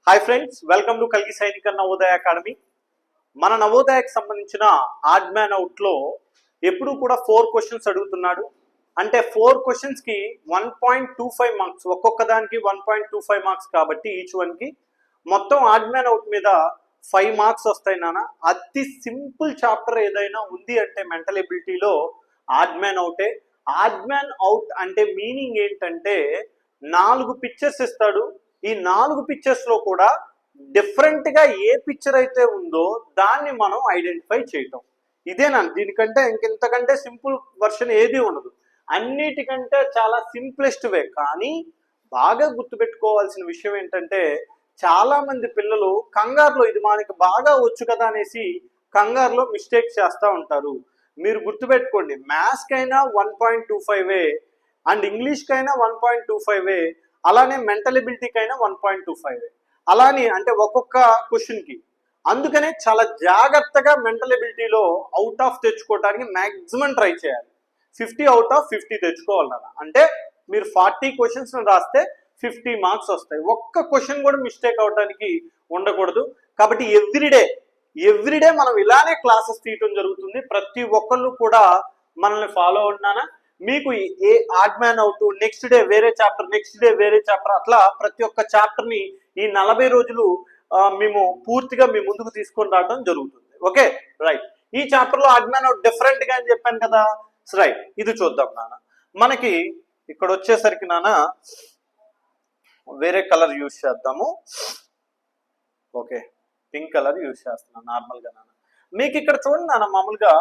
Hi friends, welcome to కల్గి సైనిక Navodaya academy. మన నవోదయకి సంబంధించిన ఆడ్ మ్యాన్ అవుట్లో ఎప్పుడు కూడా 4 క్వశ్చన్స్ అడుగుతున్నాడు. అంటే 4 క్వశ్చన్స్కి 1.25 మార్క్స్, ఒక్కొక్క దానికి 1.25 మార్క్స్ కాబట్టి ఈచ్ వన్కి మొత్తం ఆడ్ మ్యాన్ అవుట్ మీద 5 మార్క్స్ వస్తాయి నాన్న. అతి సింపుల్ చాప్టర్ ఏదైనా ఉంది అంటే మెంటల్ ఎబిలిటీలో ఆడ్ మ్యాన్ అవుటే. ఆడ్ మ్యాన్ అవుట్ అంటే మీనింగ్ ఏంటంటే 4 పిక్చర్స్ ఇస్తాడు. ఈ 4 పిక్చర్స్ లో కూడా డిఫరెంట్ గా ఏ పిక్చర్ అయితే ఉందో దాన్ని మనం ఐడెంటిఫై చేయటం. ఇదేనా? దీనికంటే ఇంకెంతకంటే సింపుల్ వర్షన్ ఏది ఉండదు. అన్నిటికంటే చాలా సింప్లెస్ట్ వే. కానీ బాగా గుర్తుపెట్టుకోవాల్సిన విషయం ఏంటంటే చాలా మంది పిల్లలు కంగారులో ఇది మనకి బాగా వచ్చు కదా అనేసి కంగారులో మిస్టేక్స్ చేస్తూ ఉంటారు. మీరు గుర్తుపెట్టుకోండి, మ్యాథ్స్ కైనా 1.25 అండ్ ఇంగ్లీష్ కైనా 1.25, అలానే మెంటల్ ఎబిలిటీకి అయినా 1.25, అలానే అంటే ఒక్కొక్క క్వశ్చన్కి. అందుకనే చాలా జాగ్రత్తగా మెంటల్ ఎబిలిటీలో అవుట్ ఆఫ్ తెచ్చుకోవడానికి మ్యాక్సిమం ట్రై చేయాలి. 50 అవుట్ ఆఫ్ 50 తెచ్చుకోవాలన్నా. అంటే మీరు 40 క్వశ్చన్స్ రాస్తే 50 మార్క్స్ వస్తాయి. ఒక్క క్వశ్చన్ కూడా మిస్టేక్ అవడానికి ఉండకూడదు. కాబట్టి ఎవ్రీడే మనం ఇలానే క్లాసెస్ తీయటం జరుగుతుంది. ప్రతి ఒక్కళ్ళు కూడా మనల్ని ఫాలో ఉన్నానా. మీకు a odd man out, next day వేరే చాప్టర్, నెక్స్ట్ డే వేరే చాప్టర్, అట్లా ప్రతి ఒక్క చాప్టర్ ని ఈ 40 రోజులు మేము పూర్తిగా మీ ముందుకు తీసుకొని రావడం జరుగుతుంది. Okay, right. ఈ చాప్టర్ లో ఆడ్ మ్యాన్ అవుట్ డిఫరెంట్ గా అని చెప్పాను కదా. రైట్, ఇది చూద్దాం నాన్న. మనకి ఇక్కడ వచ్చేసరికి నాన్న వేరే కలర్ యూజ్ చేద్దాము. ఓకే, పింక్ కలర్ యూజ్ చేస్తున్నాను నార్మల్ గా నాన్న. మీకు ఇక్కడ చూడండి నాన్న, మామూలుగా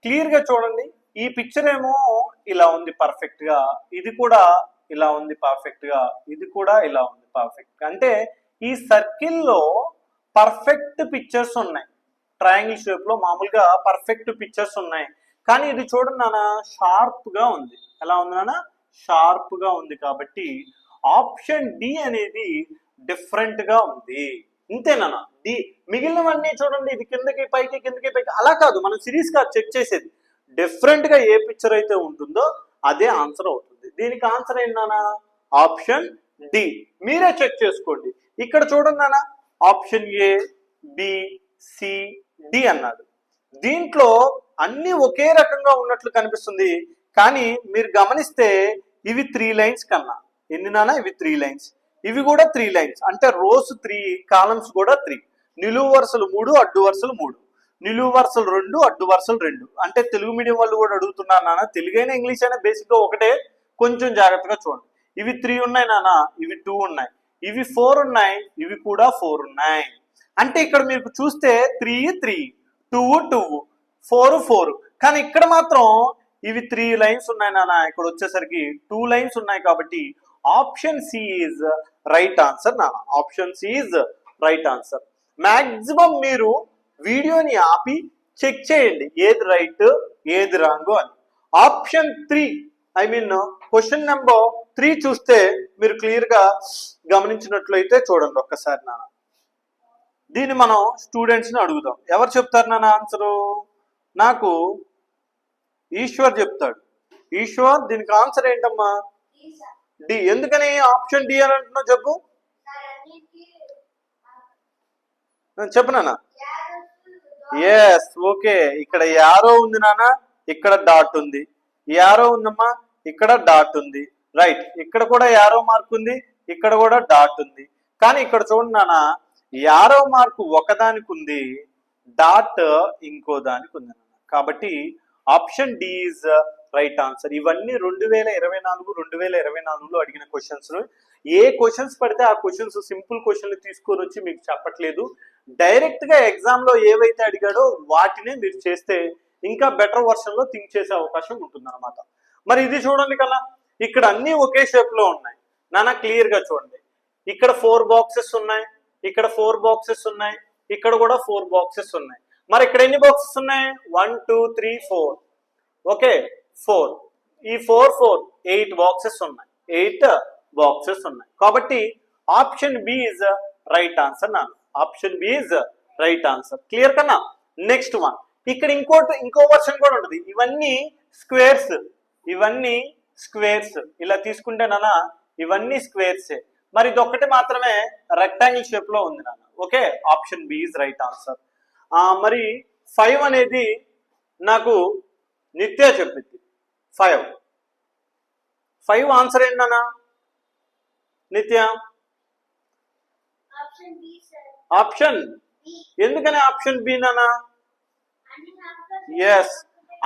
క్లియర్ గా చూడండి. ఈ పిక్చర్ ఏమో ఇలా ఉంది పర్ఫెక్ట్ గా, ఇది కూడా ఇలా ఉంది పర్ఫెక్ట్ గా, ఇది కూడా ఇలా ఉంది పర్ఫెక్ట్ గా. అంటే ఈ సర్కిల్లో పర్ఫెక్ట్ పిక్చర్స్ ఉన్నాయి. ట్రయాంగిల్ షేప్ లో మామూలుగా పర్ఫెక్ట్ పిక్చర్స్ ఉన్నాయి. కానీ ఇది చూడండి నాన్న, షార్ప్ గా ఉంది. ఎలా ఉంది నాన్న? షార్ప్ గా ఉంది. కాబట్టి ఆప్షన్ డి అనేది డిఫరెంట్ గా ఉంది. ఇంతేనా డి? మిగిలినవన్నీ చూడండి, ఇది కిందకి పైకి, కిందకి పైకి, అలా కాదు. మనం సిరీస్ గా చెక్ చేసేది డిఫరెంట్ గా ఏ పిక్చర్ అయితే ఉంటుందో అదే ఆన్సర్ అవుతుంది. దీనికి ఆన్సర్ ఏంటన్నా? Option D. మీరే చెక్ చేసుకోండి. ఇక్కడ చూడండి నాన్న, option A, B, C, D అన్నాడు. దీంట్లో అన్ని ఒకే రకంగా ఉన్నట్లు కనిపిస్తుంది. కానీ మీరు గమనిస్తే ఇవి 3 లైన్స్ కన్నా. ఎన్ని నాన్న? ఇవి 3 లైన్స్, ఇవి కూడా 3 లైన్స్. అంటే రోస్ 3, కాలమ్స్ కూడా 3, నిలువు వరుసలు 3, అడ్డు వరుసలు 3, నిలువు వరుసలు 2, అడ్డు వరుసలు 2. అంటే తెలుగు మీడియం వాళ్ళు కూడా అడుగుతున్నారు నాన్న. తెలుగైనా ఇంగ్లీష్ అయినా బేసిక్ గా ఒకటే, కొంచెం జాగ్రత్తగా చూడండి. ఇవి 3 ఉన్నాయి నాన్న, ఇవి 2 ఉన్నాయి, ఇవి 4 ఉన్నాయి, ఇవి కూడా 4 ఉన్నాయి. అంటే ఇక్కడ మీకు చూస్తే 3, 3, 2, 2, 4, 4. కానీ ఇక్కడ మాత్రం ఇవి 3 లైన్స్ ఉన్నాయి నాన్న. ఇక్కడ వచ్చేసరికి 2 లైన్స్ ఉన్నాయి. కాబట్టి option C is right answer నాన్న. Option C is right answer. Maximum మీరు వీడియోని ఆపి చెక్ చేయండి ఏది రైట్ ఏది రాంగ్ అని. Option 3, I mean question number 3 చూస్తే మీరు క్లియర్ గా గమనించినట్లయితే చూడండి ఒక్కసారి నాన్న. దీన్ని మనం స్టూడెంట్స్ ని అడుగుదాం. ఎవరు చెప్తారు నాన్న ఆన్సరు? నాకు ఈశ్వర్ చెప్తాడు. ఈశ్వర్, దీనికి ఆన్సర్ ఏంటమ్మా? డి. ఎందుకని ఆప్షన్ డి అని అంటున్నావు చెప్పు. చెప్పు నాన్న. Yes, okay. ఇక్కడ యారో ఉంది నాన్న, ఇక్కడ డాట్ ఉంది. యారో ఉందమ్మా, ఇక్కడ డాట్ ఉంది. రైట్, ఇక్కడ కూడా యారో మార్క్ ఉంది, ఇక్కడ కూడా డాట్ ఉంది. కానీ ఇక్కడ చూడండి నాన్న, యారో మార్క్ ఒకదానికి ఉంది, డాట్ ఇంకో దానికి ఉంది నాన్న. కాబట్టి option D is right answer. ఇవన్నీ 2024లో అడిగిన క్వశ్చన్స్. ఏ క్వశ్చన్స్ పడితే ఆ క్వశ్చన్స్ సింపుల్ క్వశ్చన్లు తీసుకొని వచ్చి మీకు చెప్పట్లేదు. డైరెక్ట్ గా ఎగ్జామ్ లో ఏవైతే అడిగాడో వాటినే మీరు చేస్తే ఇంకా బెటర్ వర్షన్ లో థింక్ చేసే అవకాశం ఉంటుంది అనమాట. మరి ఇది చూడండి కదా, ఇక్కడ అన్ని ఒకే షేప్ లో ఉన్నాయి నాన్న. క్లియర్ గా చూడండి, ఇక్కడ 4 బాక్సెస్ ఉన్నాయి, ఇక్కడ 4 బాక్సెస్ ఉన్నాయి, ఇక్కడ కూడా 4 బాక్సెస్ ఉన్నాయి. మరి ఇక్కడ ఎన్ని బాక్సెస్ ఉన్నాయి? 1, 2, 3, 4. ఓకే, 4. ఈ 4, 4, 8 బాక్సెస్ ఉన్నాయి. 8 బాక్సెస్ ఉన్నాయి. కాబట్టి option B is right answer నాన్న. Option B is right answer. Clear కన్నా? నెక్స్ట్ వన్, ఇక్కడ ఇంకో వర్షన్ కూడా ఉంటుంది. ఇవన్నీ స్క్వేర్స్, ఇలా తీసుకుంటే నాన్న ఇవన్నీ స్క్వేర్సే. మరి ఇది ఒక్కటి మాత్రమే రెక్టాంగిల్ షేప్ లో ఉంది నాన్న. Okay, option B is right answer. మరి 5 అనేది నాకు నిత్య చెప్పింది. 5 ఆన్సర్ ఏంటి నాన్న నిత్య? ఆప్షన్ ఎందుకని ఆప్షన్ బి నాన్న? ఎస్,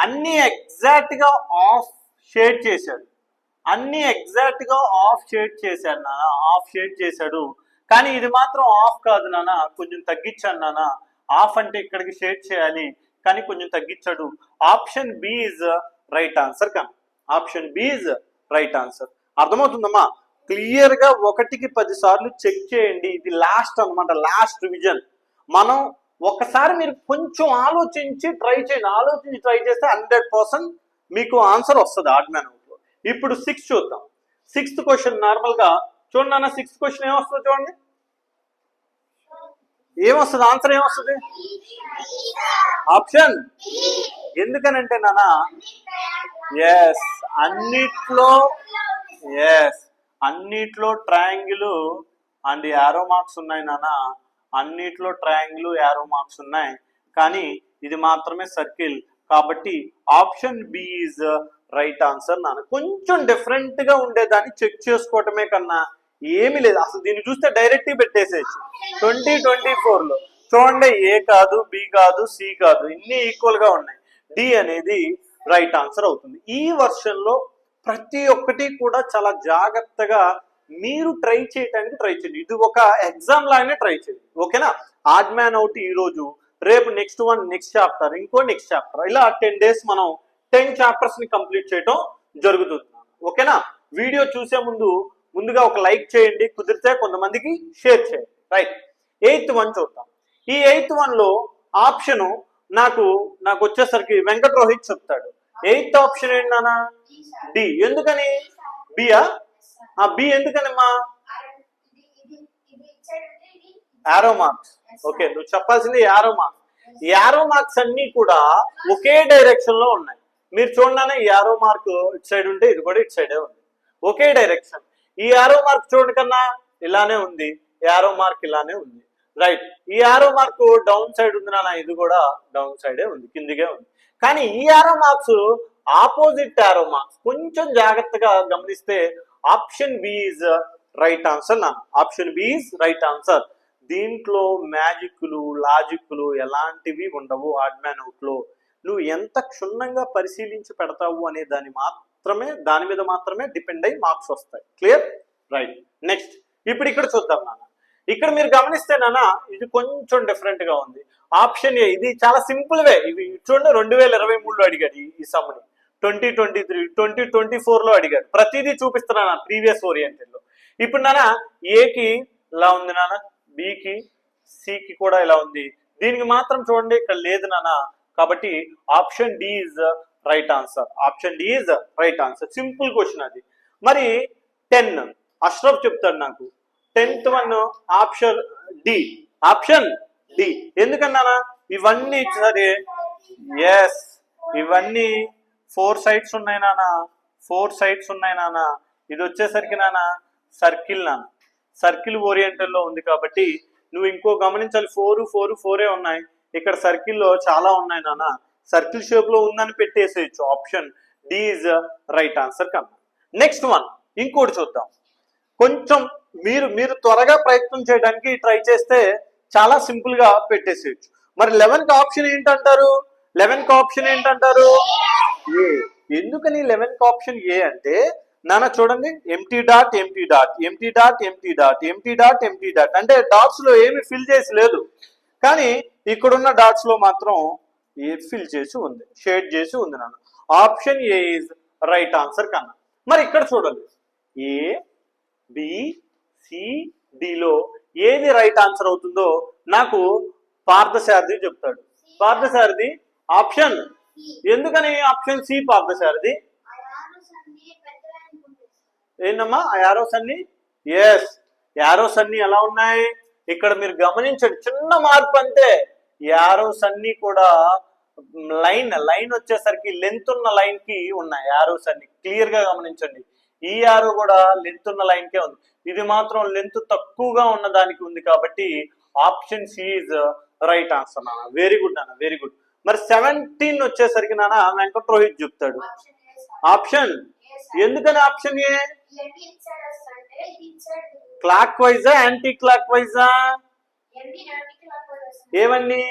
అన్ని ఎగ్జాక్ట్ గా ఆఫ్ షేడ్ చేశాడు. అన్ని ఎగ్జాక్ట్ గా ఆఫ్ షేడ్ చేశాడు నాన్న, ఆఫ్ షేడ్ చేశాడు. కానీ ఇది మాత్రం ఆఫ్ కాదు నాన్న, కొంచెం తగ్గించాను నాన్న. ఆఫ్ అంటే ఇక్కడికి షేడ్ చేయాలి, కానీ కొంచెం తగ్గించాడు. Option B is right answer. కానీ option B is right answer. అర్థమవుతుందమ్మా? క్లియర్ గా 1కి 10 సార్లు చెక్ చేయండి. ఇది లాస్ట్ అన్నమాట, లాస్ట్ రివిజన్. మనం ఒకసారి మీరు కొంచెం ఆలోచించి ట్రై చేయండి. ఆలోచించి ట్రై చేస్తే 100% మీకు ఆన్సర్ వస్తుంది ఆడ్ మ్యాన్ అవుట్ లో. ఇప్పుడు 6 చూద్దాం. 6th క్వశ్చన్ నార్మల్ గా చూడండి నాన్న. 6th క్వశ్చన్ ఏమొస్తుంది చూడండి. ఏమొస్తుంది ఆన్సర్? ఏమొస్తుంది? ఆప్షన్. ఎందుకనంటే నాన్న, ఎస్ అన్నిట్లో ట్రయాంగిల్ అండ్ యారో మార్క్స్ ఉన్నాయి నాన్న. అన్నిట్లో ట్రయాంగిల్ యారో మార్క్స్ ఉన్నాయి, కానీ ఇది మాత్రమే సర్కిల్. కాబట్టి option B is right answer నాన్న. కొంచెం డిఫరెంట్ గా ఉండేదాన్ని చెక్ చేసుకోవటమే కన్నా ఏమి లేదు. అసలు దీన్ని చూస్తే డైరెక్ట్ పెట్టేసేయచ్చు. 2024 లో చూడండి, ఏ కాదు, బి కాదు, సి కాదు, ఇన్ని ఈక్వల్ గా ఉన్నాయి. డి అనేది రైట్ ఆన్సర్ అవుతుంది. ఈ వర్షన్ లో ప్రతి ఒక్కటి కూడా చాలా జాగ్రత్తగా మీరు ట్రై చేయడానికి ట్రై చేయండి. ఇది ఒక ఎగ్జామ్ లాగానే ట్రై చేయండి. ఓకేనా? ఆడ్ మ్యాన్ అవుట్ ఈ రోజు, రేపు నెక్స్ట్ చాప్టర్, ఇంకో నెక్స్ట్ చాప్టర్, ఇలా 10 days మనం 10 chapters ని కంప్లీట్ చేయడం జరుగుతుంది. ఓకేనా? వీడియో చూసే ముందుగా ఒక లైక్ చేయండి, కుదిరితే కొంతమందికి షేర్ చేయండి. రైట్, 8th one చూద్దాం. ఈ 8th one లో ఆప్షన్ నాకు వచ్చేసరికి వెంకట రోహిత్ చెప్తాడు. 8th ఆప్షన్ ఏంటి నాన్న? డి. ఎందుకని బియా? బి ఎందుకనమ్మా? Arrow marks. ఓకే, నువ్వు చెప్పాల్సింది యారో మార్క్స్. యారో మార్క్స్ అన్ని కూడా ఒకే డైరెక్షన్ లో ఉన్నాయి. మీరు చూడండి, యారో మార్క్ ఇటు సైడ్ ఉంటే ఇది కూడా ఇటు సైడే ఉంది, ఒకే డైరెక్షన్. ఈ యారో మార్క్ చూడండి కన్నా ఇలానే ఉంది, యారో మార్క్ ఇలానే ఉంది. రైట్, ఈ యారో మార్క్ డౌన్ సైడ్ ఉంది నాన్న, ఇది కూడా డౌన్ సైడే ఉంది, కిందికే ఉంది. కానీ ఈ arrow marks opposite arrow marks. కొంచెం జాగ్రత్తగా గమనిస్తే option B is right answer నాన్న. Option B is right answer. దీంట్లో మ్యాజిక్లు, లాజిక్లు ఎలాంటివి ఉండవు. ఆడ్ మ్యాన్ అవుట్ లో నువ్వు ఎంత క్షుణ్ణంగా పరిశీలించి పెడతావు అనే దాని మీద మాత్రమే డిపెండ్ అయ్యి మార్క్స్ వస్తాయి. క్లియర్? రైట్, నెక్స్ట్ ఇప్పుడు ఇక్కడ చూద్దాం నాన్న. ఇక్కడ మీరు గమనిస్తే నాన్న, ఇది కొంచెం డిఫరెంట్ గా ఉంది. ఆప్షన్ ఏ, ఇది చాలా సింపుల్ వే. ఇవి చూడండి, 2023లో అడిగాడు ఈ సమ్ని, 2023, 2024లో అడిగాడు. ప్రతిదీ చూపిస్తున్నాను ప్రీవియస్ ఓరియంటెడ్ లో. ఇప్పుడు నాన్న ఏకి ఇలా ఉంది నాన్న, బికి, సికి కూడా ఇలా ఉంది. దీనికి మాత్రం చూడండి ఇక్కడ లేదు నాన్న. కాబట్టి option D is right answer. Option D is right answer. Simple question అది. మరి 10 అష్రఫ్ చెప్తాడు నాకు. 10th one option D. Option D ఎందుకన్నా? ఇవన్నీ సరే, ఎస్, ఇవన్నీ 4 sides ఉన్నాయి నాన్న, 4 sides ఉన్నాయి నాన్న. ఇది వచ్చేసరికి నాన్న సర్కిల్ నాన్న, సర్కిల్ ఓరియంటల్ లో ఉంది. కాబట్టి నువ్వు ఇంకో గమనించాలి, 4 ఉన్నాయి. ఇక్కడ సర్కిల్లో చాలా ఉన్నాయి నాన్న. సర్కిల్ షేప్ లో ఉందని పెట్టేసేయచ్చు. Option D is right answer కన్నా. నెక్స్ట్ వన్ ఇంకోటి చూద్దాం. కొంచెం మీరు త్వరగా ప్రయత్నం చేయడానికి ట్రై చేస్తే చాలా సింపుల్ గా పెట్టేసేయచ్చు. మరి 11th ఆప్షన్ ఏంటంటారు? 11th ఆప్షన్ ఏంటంటారు? ఏ. ఎందుకని 11th ఆప్షన్ ఏ అంటే నాన్న చూడండి, empty dot empty dot empty dot empty dot empty dot empty dot, అంటే డాట్స్ లో ఏమి ఫిల్ చేసి లేదు, కానీ ఇక్కడున్న డాట్స్ లో మాత్రం ఫిల్ చేసి ఉంది, షేడ్ చేసి ఉంది నాన్న. Option A is right answer కన్నా. మరి ఇక్కడ చూడండి, ఏ, బి, సి, డిలో ఏది రైట్ ఆన్సర్ అవుతుందో నాకు పార్థసారథి చెప్తాడు. పార్థసారథి ఆప్షన్. ఎందుకని ఆప్షన్ సి పార్థసారథి? ఏంటమ్మా ఆ యారోస్ అన్ని? ఎస్, యారోస్ అన్ని ఎలా ఉన్నాయి ఇక్కడ మీరు గమనించండి. చిన్న మార్పు అంతే. యారోస్ అన్ని కూడా లైన్ వచ్చేసరికి లెంత్ ఉన్న లైన్ కి ఉన్నాయి యారోస్ అన్ని. క్లియర్ గా గమనించండి. ఈ యారో కూడా లెంత్ ఉన్న లైన్కే ఉంది. ఇది మాత్రం లెంత్ తక్కువగా ఉన్న దానికి ఉంది కాబట్టి option C is right answer నాన్న. వెరీ గుడ్ నాన్న, వెరీ గుడ్. మరి 17 వచ్చేసరికి నాన్న వెంకట్ రోహిత్ చెప్తాడు ఆప్షన్. ఎందుకని ఆప్షన్ ఏ? క్లాక్ వైజా యాంటీ క్లాక్ వైజా? ఏవన్నీ?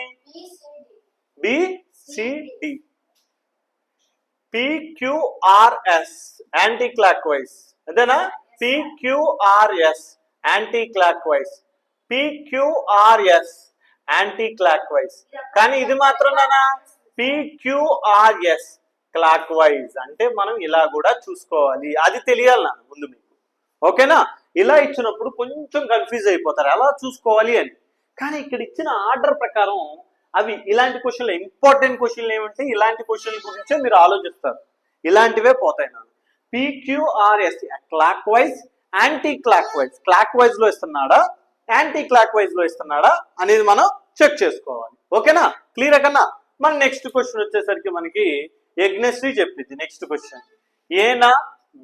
BCD PQRS anti clock wise అదేనా? PQRS anti clock wise, PQRS anti clock wise. కానీ ఇది మాత్రం నానా పిక్యూఆర్ఎస్ క్లాక్ వైజ్ అంటే మనం ఇలా కూడా చూసుకోవాలి, అది తెలియాలి నా ముందు మీకు. ఓకేనా? ఇలా ఇచ్చినప్పుడు కొంచెం కన్ఫ్యూజ్ అయిపోతారు ఎలా చూసుకోవాలి అని. కానీ ఇక్కడ ఇచ్చిన ఆర్డర్ ప్రకారం అవి ఇలాంటి క్వశ్చన్లు, ఇంపార్టెంట్ క్వశ్చన్లు ఏమంటే ఇలాంటి క్వశ్చన్ల గురించే మీరు ఆలోచిస్తారు. ఇలాంటివే పోతాయి నాకు. PQRS clock wise anti clock wise, clock wise లో ఇస్తున్నాడా యాంటీ క్లాక్ వైజ్ లో ఇస్తున్నాడా అనేది మనం చెక్ చేసుకోవాలి. ఓకేనా? క్లియర్ కన్నా. మన నెక్స్ట్ క్వశ్చన్ వచ్చేసరికి మనకి యజ్ఞశ్రీ చెప్పింది నెక్స్ట్ క్వశ్చన్. ఏనా,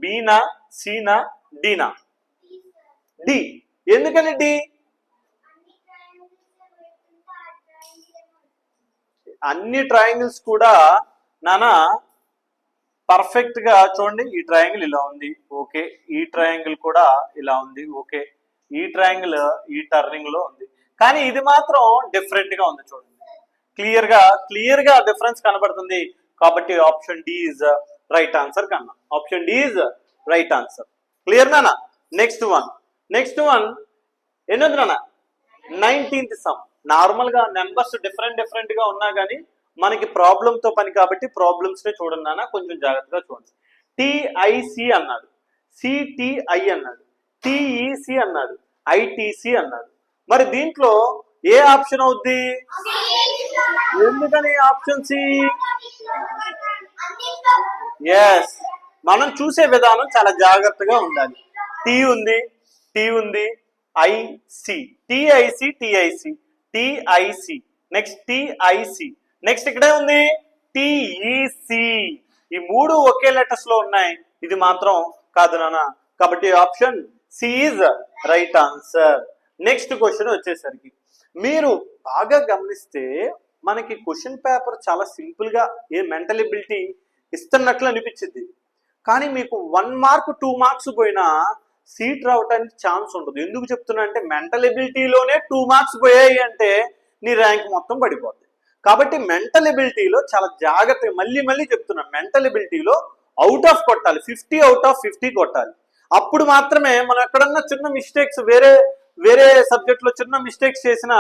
బీనా, సీనా, డీనా? డి. ఎందుకని డి? అన్ని ట్రయాంగిల్స్ కూడా నానా పర్ఫెక్ట్ గా చూడండి. ఈ ట్రయాంగిల్ ఇలా ఉంది, ఓకే. ఈ ట్రయాంగిల్ కూడా ఇలా ఉంది, ఓకే. ఈ ట్రయాంగిల్ ఈ టర్నింగ్ లో ఉంది, కానీ ఇది మాత్రం డిఫరెంట్ గా ఉంది. చూడండి, క్లియర్ గా డిఫరెన్స్ కనబడుతుంది. కాబట్టి option D is right answer కన్నా. Option D is right answer. Clear నానా? నెక్స్ట్ వన్ ఎన్నోది నాన్న? 19th sum. నార్మల్ గా నెంబర్స్ డిఫరెంట్ గా ఉన్నా కానీ మనకి ప్రాబ్లం తో పని కాబట్టి ప్రాబ్లమ్స్ నే చూడండి నాన్న, కొంచెం జాగ్రత్తగా చూడండి. టిఐసి అన్నాడు, సిటిఐ అన్నాడు, టిఈసి అన్నాడు, ఐటిసి అన్నాడు. మరి దీంట్లో ఏ ఆప్షన్ అవుద్ది? ఎందుకని ఆప్షన్ సి? ఎస్, మనం చూసే విధానం చాలా జాగ్రత్తగా ఉండాలి. టి ఉంది, IC, TIC, TIC, next TIC, next ఇక్కడే ఉంది టిఈసి. ఈ మూడు ఒకే లెటర్స్ లో ఉన్నాయి, ఇది మాత్రం కాదు నాన్న. కాబట్టి option C is right answer. Next question వచ్చేసరికి మీరు బాగా గమనిస్తే మనకి క్వశ్చన్ పేపర్ చాలా సింపుల్ గా ఏ మెంటల్ ఎబిలిటీ ఇస్తున్నట్లు అనిపించింది. కానీ మీకు 1 మార్క్ 2 మార్క్స్ పోయినా సీట్ రావడానికి ఛాన్స్ ఉండదు. ఎందుకు చెప్తున్నా అంటే మెంటల్ ఎబిలిటీలోనే 2 మార్క్స్ పోయాయి అంటే నీ ర్యాంక్ మొత్తం పడిపోద్ది. కాబట్టి మెంటల్ ఎబిలిటీలో చాలా జాగ్రత్తగా మళ్ళీ చెప్తున్నా, మెంటల్ ఎబిలిటీలో అవుట్ ఆఫ్ కొట్టాలి, 50 అవుట్ ఆఫ్ 50 కొట్టాలి. అప్పుడు మాత్రమే మనం ఎక్కడన్నా చిన్న మిస్టేక్స్ వేరే సబ్జెక్ట్ లో చిన్న మిస్టేక్స్ చేసినా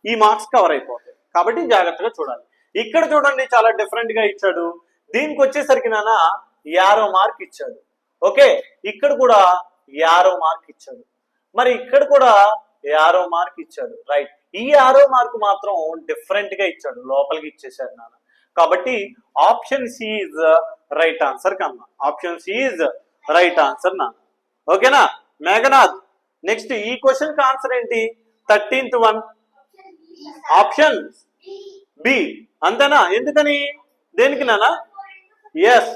ఈ మార్క్స్ కవర్ అయిపోతాయి. కాబట్టి జాగ్రత్తగా చూడాలి. ఇక్కడ చూడండి చాలా డిఫరెంట్ గా ఇచ్చాడు. దీనికి వచ్చేసరికి నాన్న 50 మార్క్ ఇచ్చాడు. ఓకే, ఇక్కడ కూడా 50 మార్క్ ఇచ్చాడు. మరి ఇక్కడ కూడా 50 మార్క్ ఇచ్చాడు. రైట్, ఈ 50 మార్క్ మాత్రం డిఫరెంట్ గా ఇచ్చాడు, లోపలికి ఇచ్చేసాడు నాన్న. కాబట్టి option C is right answer కన్నా. Option C is right answer నాన్న. ఓకేనా మేఘనాథ్? నెక్స్ట్ ఈ క్వశ్చన్ కి ఆన్సర్ ఏంటి? 13th one option B. అంతేనా? ఎందుకని? దేనికి నాన్న? ఎస్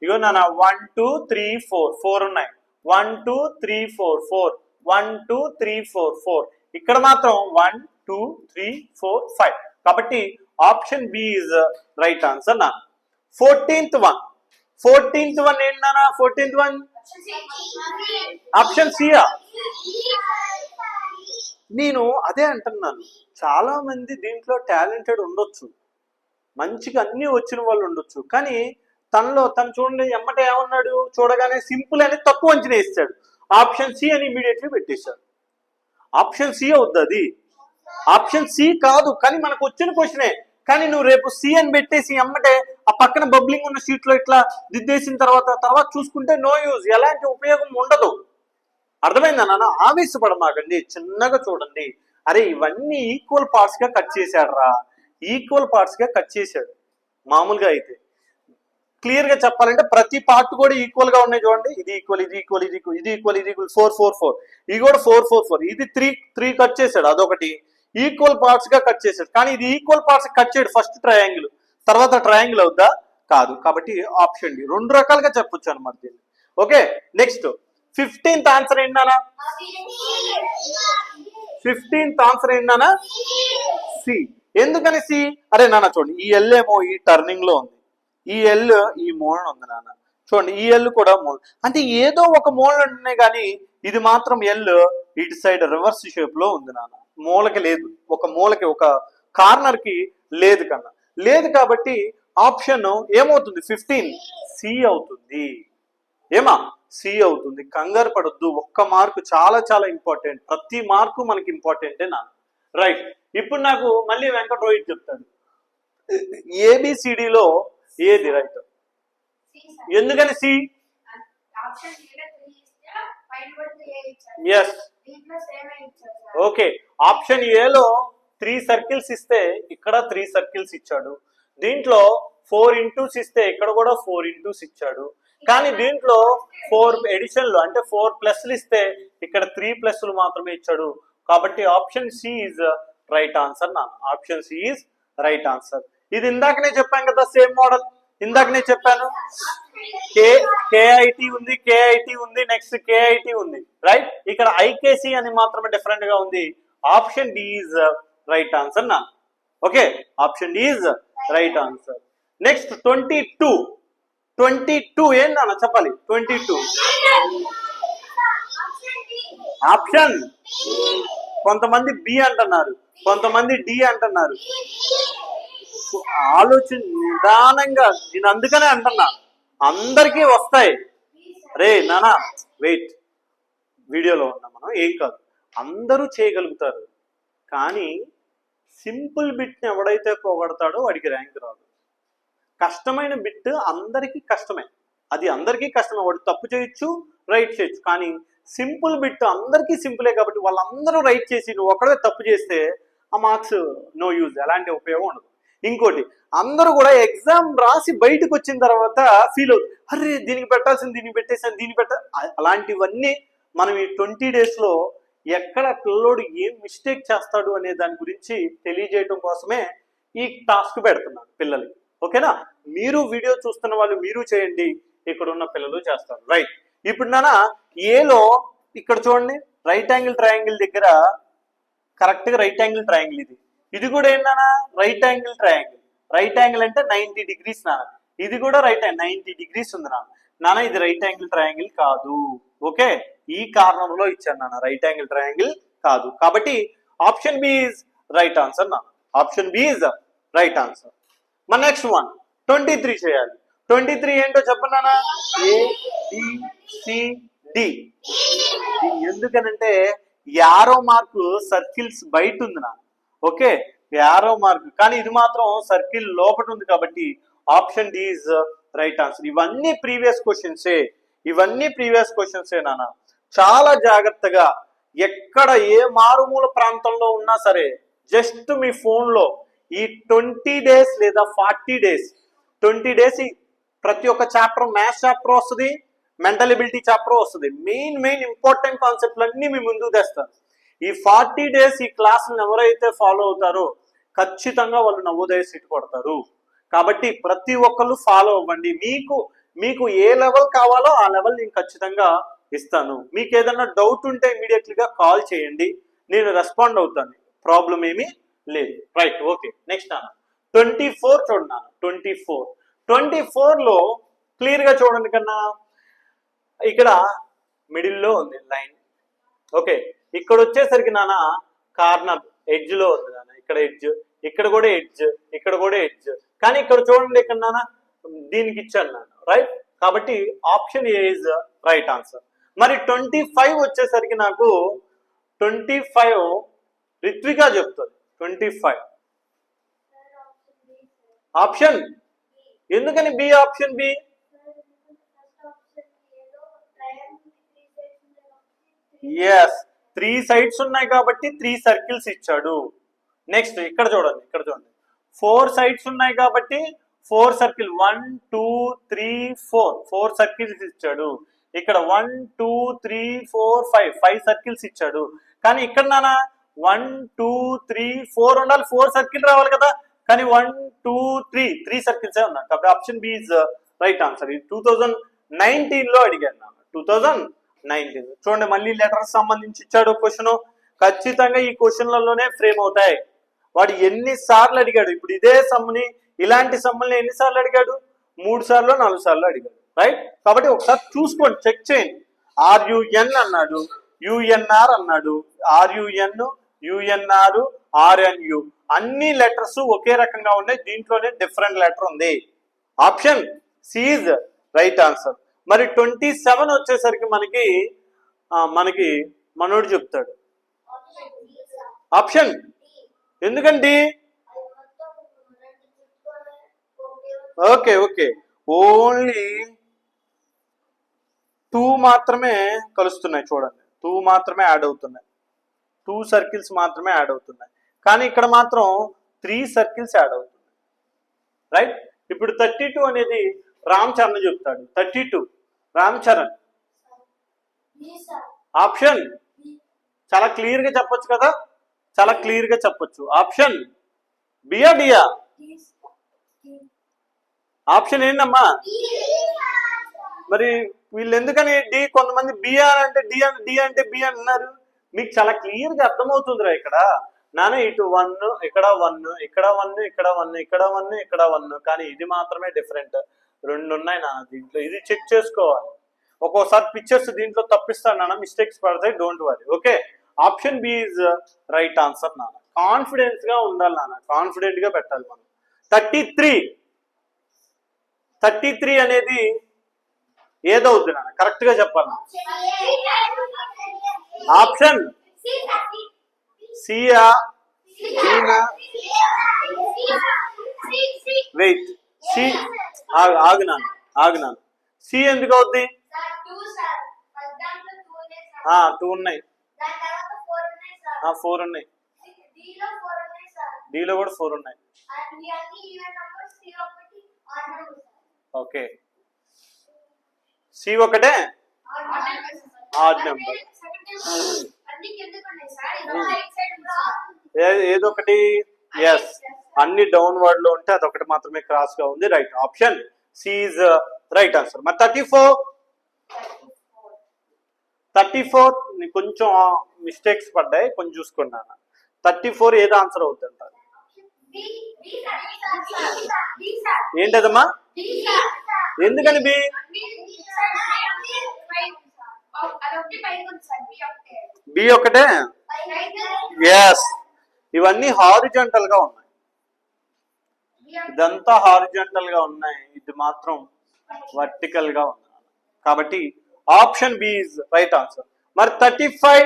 ఇగో నాన్న 1 2 3 4 ఉన్నాయి. 1 2 3 4 4 1 2 3 4 4. ఇక్కడ మాత్రం 1 2 3 4 5. కాబట్టి option B is right answer నా. 14th వన్ ఏంటి నాన్న? 14th వన్ ఆప్షన్ సియా? నేను అదే అంటున్నాను, చాలా మంది దీంట్లో టాలెంటెడ్ ఉండొచ్చు, మంచిగా అన్ని వచ్చిన వాళ్ళు ఉండొచ్చు, కానీ తను చూడండి ఎమ్మటే ఏమన్నాడు, చూడగానే సింపుల్ అని తక్కువ అంచనా ఇస్తాడు. ఆప్షన్ సి అని ఇమీడియట్లీ పెట్టేశాడు. ఆప్షన్ సి అవుద్ది అది? ఆప్షన్ సి కాదు, కానీ మనకు వచ్చిన క్వశ్చనే. కానీ నువ్వు రేపు సి అని పెట్టేసి ఎమ్మటే ఆ పక్కన బబ్లింగ్ ఉన్న షీట్ లో ఇట్లా దిద్దేసిన తర్వాత చూసుకుంటే నో యూజ్, ఎలాంటి ఉపయోగం ఉండదు. అర్థమైందా నాన్న? ఆవేశపడమాకండి, చిన్నగా చూడండి. అరే ఇవన్నీ ఈక్వల్ పార్ట్స్ గా కట్ చేశాడు రా, ఈక్వల్ పార్ట్స్ గా కట్ చేశాడు. మామూలుగా అయితే క్లియర్ గా చెప్పాలంటే ప్రతి పార్ట్ కూడా ఈక్వల్ గా ఉన్నాయి. చూడండి, ఇది ఈక్వల్, ఇది ఈక్వల్, ఇది ఈక్వల్, ఇది ఈక్వల్, ఇది ఈక్వల్, 4 4 4, ఇది కూడా 4 4 4, ఇది 3 కట్ చేశాడు. అదొకటి ఈక్వల్ పార్ట్స్ గా కట్ చేశాడు. కానీ ఇది ఈక్వల్ పార్ట్స్ కట్ చేయడు. ఫస్ట్ ట్రయాంగిల్, తర్వాత ట్రయాంగిల్ అవుద్దా? కాదు. కాబట్టి ఆప్షన్ డి. 2 రకాలుగా చెప్పొచ్చు అనమాట దీన్ని. ఓకే, నెక్స్ట్ 15th ఆన్సర్ ఏంటన్నా? 15th ఆన్సర్ ఏంటన్నా? సి. ఎందుకని సి? అరే నాన్న చూడండి, ఈ ఎల్ ఏమో ఈ టర్నింగ్ లో ఉంది, ఈ ఎల్ ఈ మూలన ఉంది నాన్న. చూడండి ఈ ఎల్ కూడా మూల, అంటే ఏదో ఒక మూలన ఉన్నాయి కానీ ఇది మాత్రం ఎల్ ఇటు సైడ్ రివర్స్ షేప్ లో ఉంది నాన్న. మూలకి లేదు, ఒక మూలకి ఒక కార్నర్ కి లేదు కన్నా, లేదు కాబట్టి ఆప్షన్ ఏమవుతుంది? 15 సి అవుతుంది. ఏమా? సి అవుతుంది. కంగారు పడొద్దు, ఒక్క మార్కు చాలా చాలా ఇంపార్టెంట్, ప్రతి మార్కు మనకి ఇంపార్టెంటే నా. రైట్, ఇప్పుడు నాకు మళ్ళీ వెంకట రోహిత్ చెప్తాడు ఏబిసిడిలో ఏది రైట్? ఎందుకని సి? Yes, okay. ఆప్షన్ ఏలో 3 సర్కిల్స్ ఇస్తే ఇక్కడ 3 సర్కిల్స్ ఇచ్చాడు, దీంట్లో 4 ఇంటూస్ ఇస్తే ఇక్కడ కూడా 4 ఇంటూస్ ఇచ్చాడు, కానీ దీంట్లో 4 ఎడిషన్లు అంటే 4 ప్లస్లు ఇస్తే ఇక్కడ 3 ప్లస్లు మాత్రమే ఇచ్చాడు. కాబట్టి option C is right answer నా. Option C is right answer. ఇది ఇందాకనే చెప్పాను కదా, సేమ్ మోడల్ ఇందాకనే చెప్పాను. కేఐటి ఉంది, కేఐటి ఉంది, నెక్స్ట్ కేఐటి ఉంది, రైట్. ఇక్కడ ఐకేసి అని మాత్రమే డిఫరెంట్ గా ఉంది. Option D is right answer నా. Okay, option D is right answer. Next 22 ఏంటన్నా చెప్పాలి? 22 ఆప్షన్, కొంతమంది బి అంటున్నారు, కొంతమంది డి అంటున్నారు. ఆలోచన నిదానంగా, నేను అందుకనే అంటున్నా అందరికీ వస్తాయి. రే నానా వెయిట్, వీడియోలో ఉన్నాం మనం, ఏం కాదు, అందరూ చేయగలుగుతారు. కానీ సింపుల్ బిట్ని ఎవడైతే పోగొడతాడో వాడికి ర్యాంక్ రాదు. కష్టమైన బిట్ అందరికీ కష్టమే, అది అందరికీ కష్టమే. వాడు తప్పు చేయొచ్చు, రైట్ చేయొచ్చు, కానీ సింపుల్ బిట్ అందరికీ సింపులే కాబట్టి వాళ్ళందరూ రైట్ చేసి నువ్వు ఒక్కడే తప్పు చేస్తే ఆ మార్క్స్ నో యూజ్, ఎలాంటి ఉపయోగం ఉండదు. ఇంకోటి, అందరూ కూడా ఎగ్జామ్ రాసి బయటకు వచ్చిన తర్వాత ఫీల్ అవుతుంది, అరే దీనికి పెట్టాల్సింది దీనికి పెట్టేసాను, దీనికి అలాంటివన్నీ మనం ఈ 20 days లో ఎక్కడ పిల్లోడు ఏం మిస్టేక్ చేస్తాడు అనే దాని గురించి తెలియజేయడం కోసమే ఈ టాస్క్ పెడుతున్నాను పిల్లలకి. ఓకేనా? మీరు వీడియో చూస్తున్న వాళ్ళు మీరు చేయండి, ఇక్కడ ఉన్న పిల్లలు చేస్తారు. రైట్, ఇప్పుడు నాన్న ఏలో ఇక్కడ చూడండి, రైట్ యాంగిల్ ట్రయాంగిల్ దగ్గర కరెక్ట్ గా రైట్ యాంగిల్ ట్రయాంగిల్ ఇది, ఇది కూడా ఏంటన్నా right angle triangle. Right angle అంటే 90 degrees నాన్న, ఇది కూడా రైట్ 90 degrees ఉంది నాన్న. ఇది రైట్ యాంగిల్ ట్రయాంగిల్ కాదు. ఓకే, ఈ కార్నర్ లో ఇచ్చాను నాన్న, రైట్ యాంగిల్ ట్రయాంగిల్ కాదు. కాబట్టి option B is right answer నాన్న. Option B is right answer. మన నెక్స్ట్ వన్ 23 చేయాలి. 23 ఏంటో చెప్పన్నానా? ABCD. ఎందుకనంటే యారో మార్కు సర్కిల్స్ బయట ఉంది నా. ఓకే, యారో మార్క్, కానీ ఇది మాత్రం సర్కిల్ లోపల ఉంది కాబట్టి option D is right answer. ఇవన్నీ ప్రీవియస్ క్వశ్చన్సే, ఇవన్నీ ప్రీవియస్ క్వశ్చన్సే నాన్న. చాలా జాగ్రత్తగా, ఎక్కడ ఏ మారుమూల ప్రాంతంలో ఉన్నా సరే జస్ట్ మీ ఫోన్ లో ఈ 20 days లేదా 40 days, 20 days ప్రతి ఒక్క చాప్టర్, మ్యాథ్స్ చాప్టర్ వస్తుంది, మెంటల్ ఎబిలిటీ చాప్టర్ వస్తుంది, మెయిన్ ఇంపార్టెంట్ కాన్సెప్ట్లు అన్ని మీ ముందుకు తెస్తారు. ఈ 40 days ఈ క్లాసులను ఎవరైతే ఫాలో అవుతారో ఖచ్చితంగా వాళ్ళు నవోదయ సీట్ కొడతారు. కాబట్టి ప్రతి ఒక్కళ్ళు ఫాలో అవ్వండి. మీకు ఏ లెవెల్ కావాలో ఆ లెవెల్ నేను ఖచ్చితంగా ఇస్తాను. మీకు ఏదైనా డౌట్ ఉంటే ఇమీడియట్లీగా కాల్ చేయండి, నేను రెస్పాండ్ అవుతాను, ప్రాబ్లం ఏమీ లేదు. Right, okay. నెక్స్ట్ అన్న 24 చూడండి. 24 లో క్లియర్ గా చూడండి కన్నా, ఇక్కడ మిడిల్లో ఉంది లైన్. ఓకే, ఇక్కడ వచ్చేసరికి నాన్న కార్నర్ ఎడ్జ్ లో ఉంది నాన్న, ఇక్కడ ఎడ్జ్, ఇక్కడ కూడా ఎడ్జ్, ఇక్కడ కూడా ఎడ్జ్, కానీ ఇక్కడ చూడండి ఇక్కడ నాన్న దీనికి ఇచ్చాను నాన్న, రైట్. కాబట్టి option A is right answer. మరి 25 వచ్చేసరికి నాకు 25 రిత్విక చెప్తుంది. 25 ఆప్షన్, ఎందుకని బి? ఆప్షన్ బి, ఎస్ 3 sides ఉన్నాయి కాబట్టి 3 circles ఇచ్చాడు. నెక్స్ట్ ఇక్కడ చూడండి, 4 sides ఉన్నాయి కాబట్టి 4 circles, 1 2 3 4 circles ఇచ్చాడు. ఇక్కడ 1 2 3 4 5 circles ఇచ్చాడు. కానీ ఇక్కడ నానా 1 2 3 4 ఉండాలి, 4 circles రావాలి కదా, కానీ 1 2 3 circles ఉన్నాయి. కాబట్టి option B is right answer. ఇది 2019లో అడిగాడు నాన్న. 2019 చూడండి, మళ్ళీ లెటర్స్ సంబంధించి ఇచ్చాడు క్వశ్చన్. ఖచ్చితంగా ఈ క్వశ్చన్లలోనే ఫ్రేమ్ అవుతాయి. వాడు ఎన్నిసార్లు అడిగాడు, ఇప్పుడు ఇదే సమ్ని ఇలాంటి సమ్ముల్ని ఎన్నిసార్లు అడిగాడు? 3 సార్లు 4 సార్లు అడిగాడు, రైట్? కాబట్టి ఒకసారి చూసుకోండి, చెక్ చేయండి. RUN అన్నాడు, UNR అన్నాడు, RUN, UNR, RNU అన్ని లెటర్స్ ఒకే రకంగా ఉన్నాయి, దీంట్లోనే డిఫరెంట్ లెటర్ ఉంది. Option C is right answer. మరి 27 వచ్చేసరికి మనకి మనోడు చెప్తాడు ఆప్షన్. ఎందుకండి? ఓకే ఓకే, ఓన్లీ 2 మాత్రమే కలుస్తున్నాయి చూడండి, 2 మాత్రమే యాడ్ అవుతున్నాయి, 2 సర్కిల్స్ మాత్రమే యాడ్ అవుతున్నాయి. కానీ ఇక్కడ మాత్రం 3 సర్కిల్స్ యాడ్ అవుతున్నాయి, రైట్? ఇప్పుడు 32 అనేది రామ్ చరణ్ చెప్తాడు. 32 రామ్ చరణ్ ఆప్షన్ చాలా క్లియర్ గా చెప్పొచ్చు కదా, చాలా క్లియర్ గా చెప్పొచ్చు. ఆప్షన్ బియా డియా? ఆప్షన్ ఏంటమ్మా? మరి వీళ్ళు ఎందుకని డి, కొంతమంది బిఆర్ అంటే డి అంటే బి అన్నారు. మీకు చాలా క్లియర్ గా అర్థమవుతుందిరా ఇక్కడ. నాన్న ఇటు 1, ఇక్కడ 1, ఇక్కడ 1, ఇక్కడ 1, ఇక్కడ 1, ఇక్కడ 1, కానీ ఇది మాత్రమే డిఫరెంట్. 2 ఉన్నాయి నాన్న దీంట్లో, ఇది చెక్ చేసుకోవాలి. ఒక్కోసారి పిక్చర్స్ దీంట్లో తప్పిస్తాను నాన్న, మిస్టేక్స్ పడతాయి, don't worry. Okay, option B is right answer నాన్న. కాన్ఫిడెన్స్ గా ఉండాలి నాన్న, కాన్ఫిడెంట్ గా పెట్టాలి మనం. 33 అనేది ఏదవుద్ది నాన్న? కరెక్ట్ గా చెప్పాలి. ఆప్షన్ సియా, బీనా? వెయిట్, సి ఆగునాను. సి ఎందుకు అవుద్ది? 2 ఉన్నాయి, 4 ఉన్నాయి, డిలో కూడా 4 ఉన్నాయి. ఓకే, సి ఒకటే ఆడ్ నెంబర్, ఏదొకటి ఎస్, అన్ని డౌన్ వర్డ్ లో ఉంటే అదొకటి మాత్రమే క్రాస్ గా ఉంది, right? Option C is right answer. మరి 34 కొంచెం మిస్టేక్స్ పడ్డాయి, కొంచెం చూసుకున్నాను. 34 ఏదో ఆన్సర్ అవుతుంది అంటారు. ఏంటదమ్మా? ఎందుకని బి? బి ఒకటే, ఎస్. ఇవన్నీ హారిజంటల్ గా ఉన్నాయి, ఇదంతా హారిజంటల్ గా ఉన్నాయి, ఇది మాత్రం వర్టికల్ గా ఉంది. కాబట్టి option B is right answer. మరి 35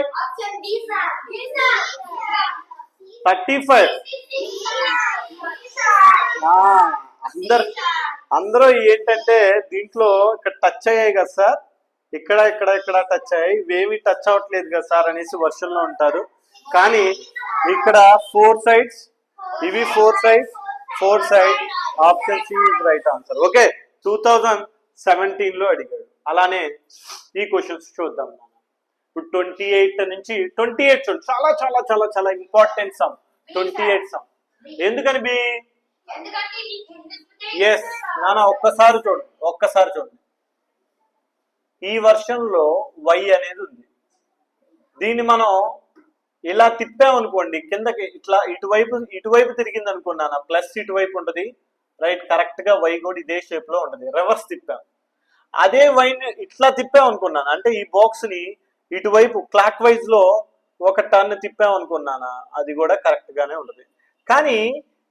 అందరూ ఏంటంటే దీంట్లో ఇక్కడ టచ్ అయ్యాయి కదా సార్, ఇక్కడ టచ్ అయ్యాయి, ఇవేమి టచ్ అవ్వట్లేదు కదా సార్ అనేసి వర్షంలో ఉంటారు. కానీ ఇక్కడ 4 sides, ఇవి 4 sides, 4 sides. Option C is right answer. Okay, 2017లో అడిగాడు. అలానే ఈ క్వశ్చన్స్ చూద్దాం. ఇప్పుడు 28 నుంచి 28 చూడండి, చాలా చాలా చాలా చాలా ఇంపార్టెంట్ సమ్. 28 సమ్ ఎందుకని బి? ఎస్ నాన్న, ఒక్కసారి చూడండి. ఈ వర్షంలో వై అనేది ఉంది, దీన్ని మనం ఇలా తిప్పామనుకోండి కిందకి, ఇట్లా ఇటువైపు తిరిగింది అనుకున్నాను, ప్లస్ ఇటువైపు ఉంటది, రైట్? కరెక్ట్ గా వై కూడా ఇదే షేప్ లో ఉంటది. రివర్స్ తిప్పాం, అదే వైని ఇట్లా తిప్పామనుకున్నాను అంటే ఈ బాక్స్ ని ఇటువైపు క్లాక్ వైజ్ లో ఒక టర్న్ తిప్పామనుకున్నానా, అది కూడా కరెక్ట్ గానే ఉంటది. కానీ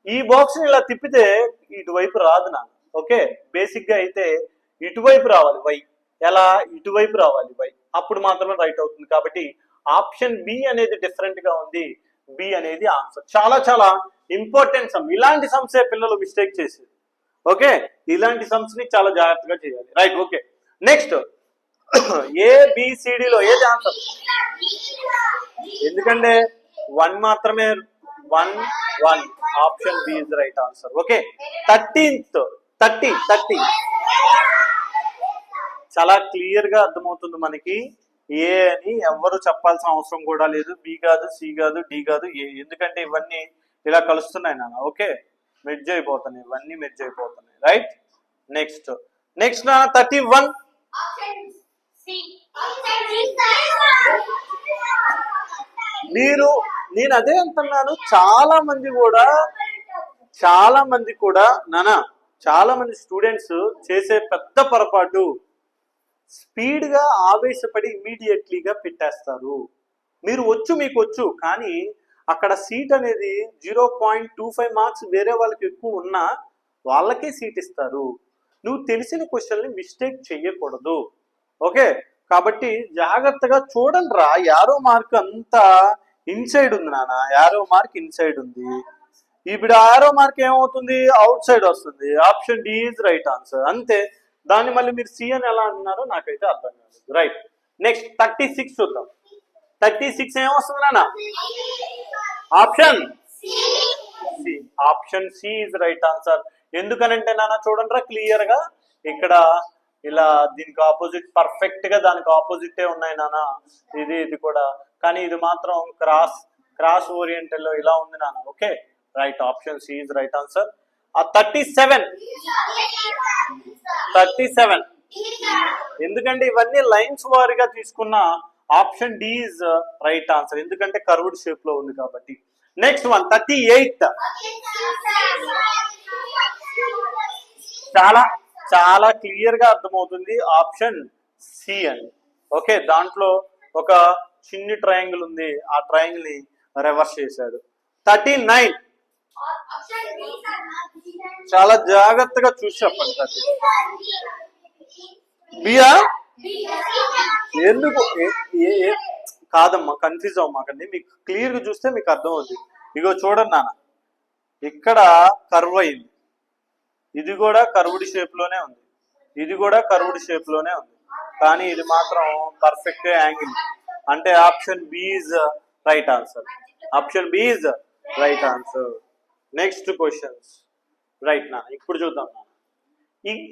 ఈ బాక్స్ ని ఇలా తిప్పితే ఇటువైపు రాదు నా. ఓకే, బేసిక్ గా అయితే ఇటువైపు రావాలి వై. ఎలా? ఇటువైపు రావాలి వై, అప్పుడు మాత్రమే రైట్ అవుతుంది. కాబట్టి ఆప్షన్ బి అనేది డిఫరెంట్ గా ఉంది, బి అనేది ఆన్సర్. చాలా చాలా ఇంపార్టెంట్ సమ్. ఇలాంటి సమ్సే పిల్లలు మిస్టేక్ చేసేది. ఓకే, ఇలాంటి సమ్స్ ని చాలా జాగ్రత్తగా చేయాలి, రైట్? ఓకే, నెక్స్ట్ ఏబిసిడిలో ఏది ఆన్సర్? ఎందుకంటే 1 మాత్రమే, 1 1. Option B is right answer. Okay, 30 చాలా క్లియర్ గా అర్థమవుతుంది మనకి. ఏ అని ఎవరు చెప్పాల్సిన అవసరం కూడా లేదు. బి కాదు, సి కాదు, డి కాదు, ఏ. ఎందుకంటే ఇవన్నీ ఇలా కలుస్తున్నాయి నాన్న. ఓకే, మెర్జ్ అయిపోతున్నాయి, ఇవన్నీ మెర్జ్ అయిపోతున్నాయి, రైట్? నెక్స్ట్ నాన్న 31 నేను అదే అంటున్నాను. చాలా మంది కూడా చాలా మంది స్టూడెంట్స్ చేసే పెద్ద పొరపాటు, స్పీడ్ గా ఆవేశపడి ఇమీడియట్లీగా పెట్టేస్తారు. మీకు వచ్చు కానీ అక్కడ సీట్ అనేది 0.25 మార్క్స్ వేరే వాళ్ళకి ఎక్కువ ఉన్నా వాళ్ళకే సీట్ ఇస్తారు. నువ్వు తెలిసిన క్వశ్చన్ని మిస్టేక్ చెయ్యకూడదు. ఓకే, కాబట్టి జాగ్రత్తగా చూడండి రా. యారో మార్క్ అంతా ఇన్సైడ్ ఉంది నాన్న, యారో మార్క్ ఇన్సైడ్ ఉంది. ఇప్పుడు యారో మార్క్ ఏమవుతుంది, అవుట్ సైడ్ వస్తుంది. Option D is right answer. అంతే. దాన్ని మళ్ళీ మీరు సి అని ఎలా అంటున్నారో నాకైతే అర్థం కాదు. రైట్, నెక్స్ట్ 36 చూద్దాం. 36 ఏమొస్తుంది నాన్న? Option C. Option C is right answer. ఎందుకనంటే నాన్న చూడండి రా క్లియర్ గా, ఇక్కడ ఇలా దీనికి ఆపోజిట్ పర్ఫెక్ట్ గా దానికి ఆపోజిటే ఉన్నాయి నాన్న. ఇది కూడా, కానీ ఇది మాత్రం క్రాస్ ఓరియంటల్ లో ఇలా ఉంది నాన్న. Okay, right. Option C is right answer. 37 ఎందుకంటే ఇవన్నీ లైన్స్ వారీగా తీసుకున్న option D is right answer, ఎందుకంటే కర్వ్డ్ షేప్ లో ఉంది కాబట్టి. Next one 38. చాలా క్లియర్ గా అర్థమవుతుంది ఆప్షన్ సి అని. ఓకే, దాంట్లో ఒక చిన్ని ట్రయాంగిల్ ఉంది, ఆ ట్రయాంగిల్ ని రివర్స్ చేశాడు. 39 చాలా జాగ్రత్తగా చూసి చెప్పండి. 30 బియా ఎందుకు కాదమ్మా, కన్ఫ్యూజ్ అవ్వమాకండి. మీకు క్లియర్ గా చూస్తే మీకు అర్థం అవుతుంది. ఇగో చూడండి నాన్న, ఇక్కడ కర్వ్ అయింది, ఇది కూడా కర్వ్డ్ షేప్ లోనే ఉంది, ఇది కూడా కర్వ్డ్ షేప్ లోనే ఉంది, కానీ ఇది మాత్రం పర్ఫెక్ట్ యాంగిల్. అంటే option B is right answer. Option B is right answer. Next questions. Right నా, ఇప్పుడు చూద్దాం నా.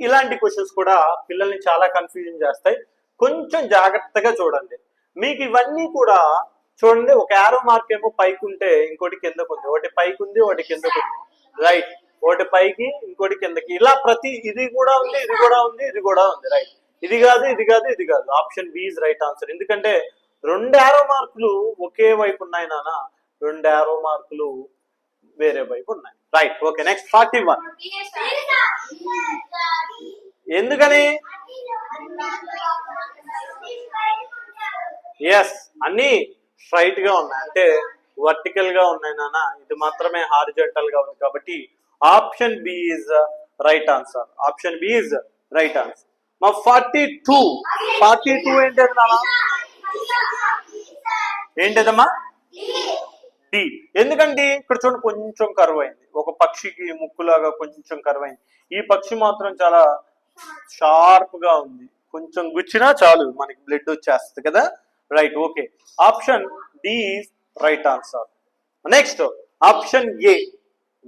ఇలాంటి క్వశ్చన్స్ కూడా పిల్లల్ని చాలా కన్ఫ్యూజన్ చేస్తాయి. కొంచెం జాగ్రత్తగా చూడండి. మీకు ఇవన్నీ కూడా చూడండి, ఒక యారో మార్క్ ఏమో పైకి ఉంటే ఇంకోటి కిందకు ఉంది, ఒకటి పైకి ఉంది ఒకటి కిందకు ఉంది. రైట్, ఒకటి పైకి ఇంకోటి కిందకి, ఇలా ప్రతి ఇది కూడా ఉంది, ఇది కూడా ఉంది, ఇది కూడా ఉంది. రైట్, ఇది కాదు, ఇది కాదు, ఇది కాదు. Option B is right answer. ఎందుకంటే 2 యారో మార్కులు ఒకే వైపు ఉన్నాయి నాన్న, 2 యారో మార్కులు వేరే వైపు ఉన్నాయి. Right, okay. నెక్స్ట్ 41 ఎందుకని? ఎస్, అన్ని స్ట్రైట్ గా ఉన్నాయి, అంటే వర్టికల్ గా ఉన్నాయి నాన్న. ఇది మాత్రమే హారిజాంటల్ గా ఉంది, కాబట్టి option B is right answer. Option B is right answer. మా 42 ఏంటది నాన్న? ఏంటదమ్మా? డి. ఎందుకంటే ఇక్కడ చూడండి కొంచెం కర్వ్ అయింది, ఒక పక్షికి ముక్కులాగా కొంచెం కర్వ్ అయింది. ఈ పక్షి మాత్రం చాలా షార్ప్ గా ఉంది, కొంచెం గుచ్చినా చాలు మనకి బ్లడ్ వచ్చేస్తుంది కదా. Right, okay. Option D is right answer. Next option A,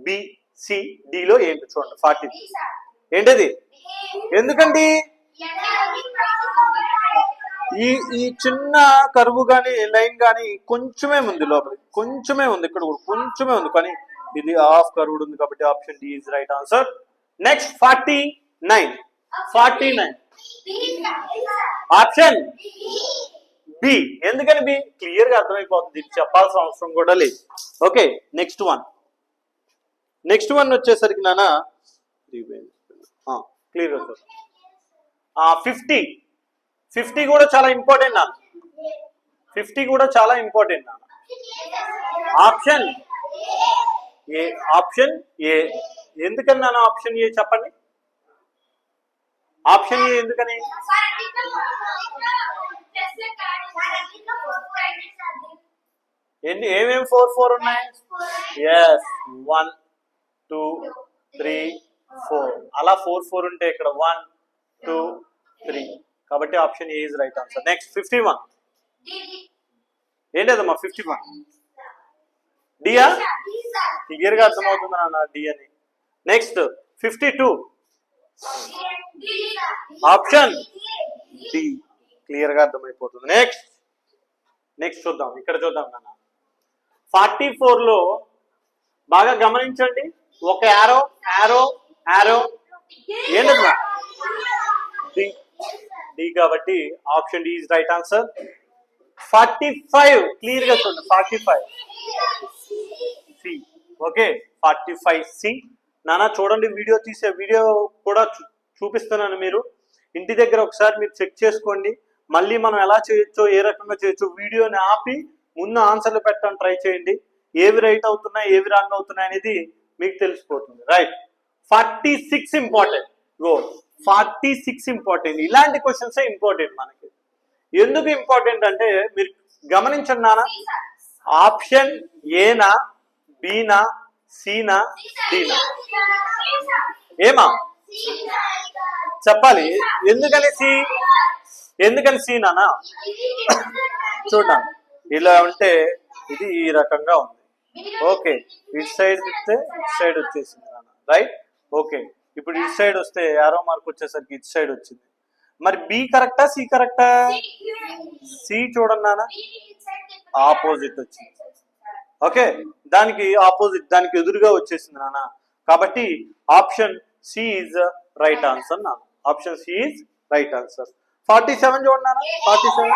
B, C, D లో ఏంటి చూడండి. 40 ఏంటది? ఎందుకండి ఈ చిన్న కర్వ్ గాని లైన్ గాని కొంచెమే ఉంది, లోపలికి కొంచెమే ఉంది, ఇక్కడ కూడా కొంచెమే ఉంది, కానీ ఇది హాఫ్ కర్వ్డ్ ఉంది, కాబట్టి option D is right answer. Next 49 option B. ఎందుకని బి? క్లియర్ గా అర్థమైపోతుంది, చెప్పాల్సిన అవసరం కూడా లేదు. ఓకే, నెక్స్ట్ వన్ వచ్చేసరికి నాన్న క్లియర్ గా 50 కూడా చాలా ఇంపార్టెంట్ నాన్న. 50 కూడా చాలా ఇంపార్టెంట్ నాన్న. ఆప్షన్ ఏ. ఎందుకని నాన్న ఆప్షన్ ఏ చెప్పండి? ఆప్షన్ ఏ ఎందుకని? ఏమేమి 4 ఉన్నాయి? ఎస్, 1 2 3 4, అలా 4 ఉంటే ఇక్కడ 1 2 3, కాబట్టి option A is right answer. Next 51 ఏంటదమ్మా? 51 డియా? క్లియర్ గా అర్థమవుతుంది నాన్న డి అని. నెక్స్ట్ 52 ఆప్షన్ డి, క్లియర్ గా అర్థమైపోతుంది. నెక్స్ట్ చూద్దాం, ఇక్కడ చూద్దాం నాన్న. 44 లో బాగా గమనించండి, ఒక యారో ఏంటమ్మా? డి కాబట్టి option D is right answer. 45 clear గా చూడండి. 45 సి. Okay 45 C. నానా చూడండి, వీడియో తీసే వీడియో కూడా చూపిస్తున్నాను. మీరు ఇంటి దగ్గర ఒకసారి మీరు చెక్ చేసుకోండి. మళ్ళీ మనం ఎలా చేయొచ్చో, ఏ రకంగా చేయొచ్చో వీడియోని ఆపి ముందు ఆన్సర్లు పెట్టడానికి ట్రై చేయండి. ఏవి రైట్ అవుతున్నాయి, ఏవి రాంగ్ అవుతున్నాయి అనేది మీకు తెలిసిపోతుంది. రైట్. 46 ఇంపార్టెంట్. 46 ఇంపార్టెంట్. ఇలాంటి క్వశ్చన్స్ ఇంపార్టెంట్ మనకి. ఎందుకు ఇంపార్టెంట్ అంటే మీరు గమనించండి నాన్న, ఆప్షన్ ఏనా, బీనా, సీనా, డీనా? ఏమా చెప్పాలి. ఎందుకని సి? ఎందుకని సి నాన్న? చూడండి, ఇలా ఉంటే ఇది ఈ రకంగా ఉంది. ఓకే, ఇటు సైడ్ తిప్పితే ఇటు సైడ్ వచ్చేసింది నాన్న. రైట్. ఓకే, ఇప్పుడు ఇటు సైడ్ వస్తే యారో మార్క్ వచ్చేసరికి ఇటు సైడ్ వచ్చింది. మరి బి కరెక్టా, సి కరెక్టా? సి చూడండి నాన్న, ఆపోజిట్ వచ్చింది. ఓకే, దానికి ఆపోజిట్, దానికి ఎదురుగా వచ్చేసింది నాన్న. కాబట్టి option C is right answer నాన్న. Option C is right answer. 47 చూడండి నాన్న. 47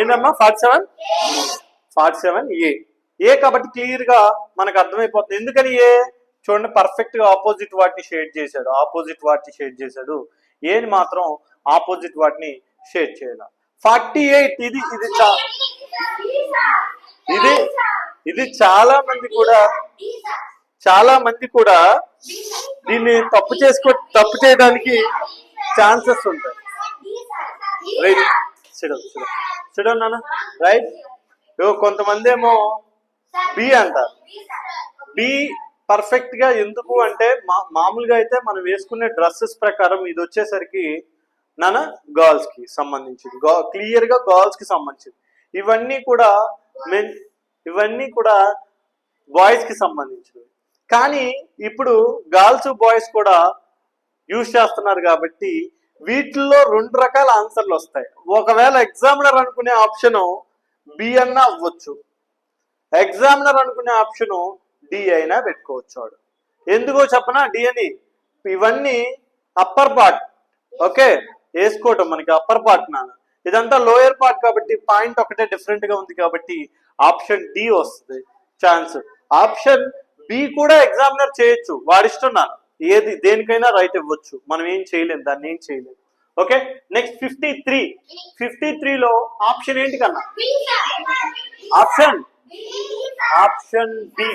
ఏంటమ్మా? 47 ఏ కాబట్టి క్లియర్ గా మనకు అర్థమైపోతుంది. ఎందుకని ఏ? చూడండి, పర్ఫెక్ట్ గా ఆపోజిట్ వాటిని షేడ్ చేశాడు. ఏని మాత్రం ఆపోజిట్ వాటిని షేడ్ చేయాలి. 48 ఇది చాలా మంది కూడా దీన్ని తప్పు చేయడానికి ఛాన్సెస్ ఉంటాయి. రైట్. సిడౌన్ నాన్న. రైట్. కొంతమంది ఏమో బి అంటారు. బి పర్ఫెక్ట్ గా ఎందుకు అంటే మామూలుగా అయితే మనం వేసుకునే డ్రెస్సెస్ ప్రకారం ఇది వచ్చేసరికి నాన్న గర్ల్స్ కి సంబంధించింది, క్లియర్ గా గర్ల్స్ కి సంబంధించింది. ఇవన్నీ కూడా బాయ్స్ కి సంబంధించినవి. కానీ ఇప్పుడు గర్ల్స్ బాయ్స్ కూడా యూజ్ చేస్తున్నారు కాబట్టి వీటిల్లో 2 రకాల ఆన్సర్లు వస్తాయి. ఒకవేళ ఎగ్జామినర్ అనుకునే ఆప్షన్ బి అన్నా అవ్వచ్చు, ఎగ్జామినర్ అనుకునే ఆప్షన్ డి అయినా పెట్టుకోవచ్చు. వాడు ఎందుకో చెప్పనా డి అని? ఇవన్నీ అప్పర్ పార్ట్. ఓకే, వేసుకోవటం మనకి అప్పర్ పార్ట్ నాన్న. ఇదంతా లోయర్ పార్ట్ కాబట్టి పాయింట్ ఒకటే డిఫరెంట్ గా ఉంది కాబట్టి ఆప్షన్ డి వస్తుంది ఛాన్స్. ఆప్షన్ బి కూడా ఎగ్జామినర్ చేయొచ్చు, వాడిష్టం నాన్న. ఏది దేనికైనా రైట్ ఇవ్వచ్చు, మనం ఏం చేయలేం, దాన్ని ఏం చేయలేం. ఓకే, నెక్స్ట్ 53లో ఆప్షన్ ఏంటి కన్నా? Option B.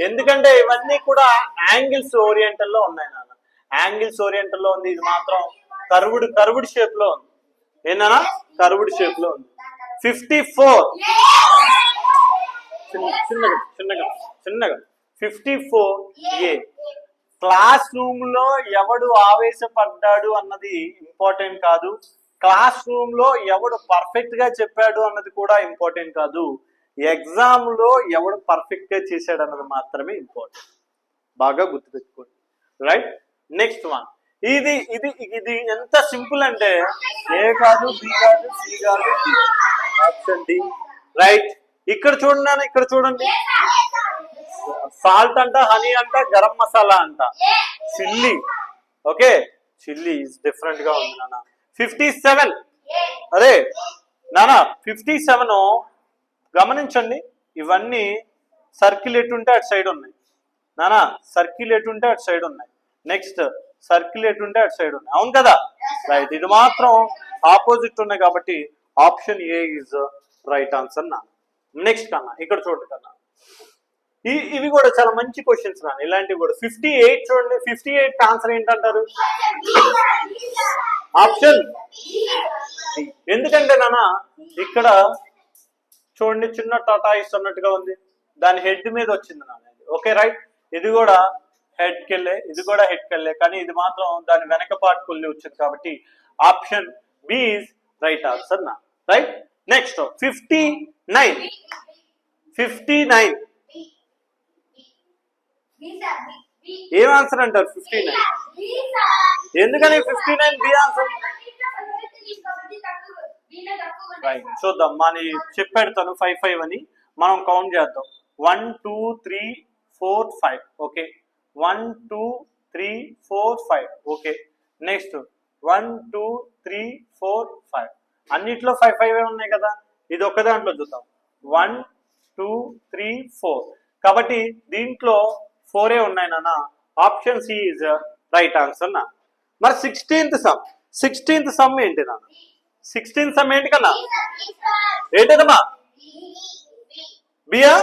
ఎందుకంటే ఇవన్నీ కూడా యాంగిల్స్ ఓరియంటల్ లో ఉన్నాయి నాన్న. యాంగిల్స్ ఓరియంటల్ లో ఉంది. ఇది మాత్రం కర్వ్డ్ షేప్ లో ఉంది. ఏంటన్నా? కర్వ్డ్ షేప్ లో ఉంది. 54 చిన్నగా 54A. క్లాస్ రూమ్ లో ఎవడు ఆవేశపడ్డాడు అన్నది ఇంపార్టెంట్ కాదు, క్లాస్ రూమ్ లో ఎవడు పర్ఫెక్ట్ గా చెప్పాడు అన్నది కూడా ఇంపార్టెంట్ కాదు, ఎగ్జామ్ లో ఎవడు పర్ఫెక్ట్ గా చేశాడు అన్నది మాత్రమే ఇంపార్టెంట్. బాగా గుర్తుపెట్టుకోండి. రైట్. Next one. ఇది ఎంత సింపుల్ అంటే ఏ కాదు, బి కాదు, సి కాదు, ఆప్షన్ డి. రైట్. ఇక్కడ చూడండి, సాల్ట్ అంట, హనీ అంట, గరం మసాలా అంట, chilli. Okay, chilli is different గా ఉంది నాన్న. 57 అరే నానా 57 గమనించండి. ఇవన్నీ సర్కిల్ ఎటుంటే అటు సైడ్ ఉన్నాయి నానా, సర్కిల్ ఎటుంటే అటు సైడ్ ఉన్నాయి. నెక్స్ట్ సర్కిల్ ఎటుంటే అటు సైడ్ ఉన్నాయి. అవును కదా? రైట్. ఇది మాత్రం ఆపోజిట్ ఉన్నాయి కాబట్టి option A is right answer నా. నెక్స్ట్ కన్నా ఇక్కడ చూడండి కన్నా, ఇవి కూడా చాలా మంచి క్వశ్చన్స్ నాన్న. ఇలాంటివి కూడా 58 చూడండి. 58 ఆన్సర్ ఏంటంటారు? ఆప్షన్. ఎందుకంటే నాన్న ఇక్కడ చూడండి, చిన్న టాటా ఇస్తున్నట్టుగా ఉంది, దాని హెడ్ మీద వచ్చింది నాన్న. Okay right. ఇది కూడా హెడ్ కెళ్ళే, ఇది కూడా హెడ్ కెళ్ళే, కానీ ఇది మాత్రం దాని వెనక పార్ట్ కొల్లి వచ్చింది కాబట్టి option B is right answer నా. రైట్. నెక్స్ట్ 59 ఏం ఆన్సర్ అంటారు? 59 ఎందుకని 59 బి ఆన్సర్? రైట్. చూద్దాం, మన చెప్పెడతాను 55 అని మనం కౌంట్ చేద్దాం. 1 2 3 4 5. ఓకే, 1 2 3 4 5. ఓకే, నెక్స్ట్ 1 2 3 4 5 అన్నిట్లో 5 5 ఉన్నాయి కదా, ఇది ఒక్క దాంట్లో చూద్దాం 1 2 3 4 కాబట్టి దీంట్లో 4 ఉన్నాయి నాన్న. Option C is right answer నా. మరి 16th సమ్ ఏంటి నాన్న? 16th సమ్ ఏంటి కన్నా? ఏంటమ్మా? బియా?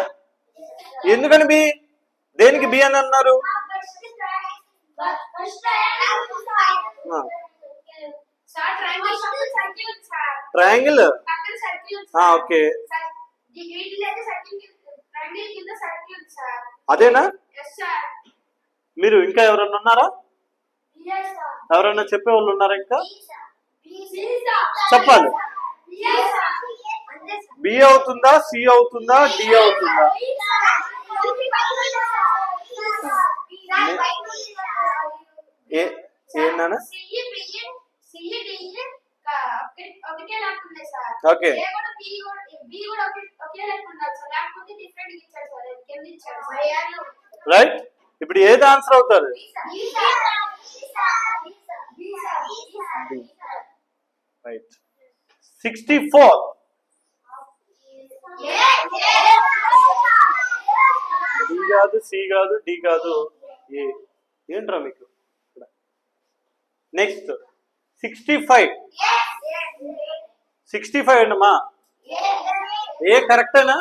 ఎందుకని బి? దేనికి బి అని అన్నారు? ట్రయాంగిల్. ఓకే, అదేనా? మీరు ఇంకా ఎవరన్నా ఉన్నారా? ఎవరన్నా చెప్పే వాళ్ళు ఉన్నారా? ఇంకా చెప్పాలి. బి అవుతుందా, సి అవుతుందా, డి అవుతుందా? ఏంటన్నా? Okay, right. ఇప్పుడు ఏది ఆన్సర్ అవుతారు? రైట్. 64. బి కాదు, సి కాదు, డి కాదు, ఏ. ఏంట్రా మీకు? నెక్స్ట్ 65. 65 అండమ్మా. ఏ కరెక్టేనా?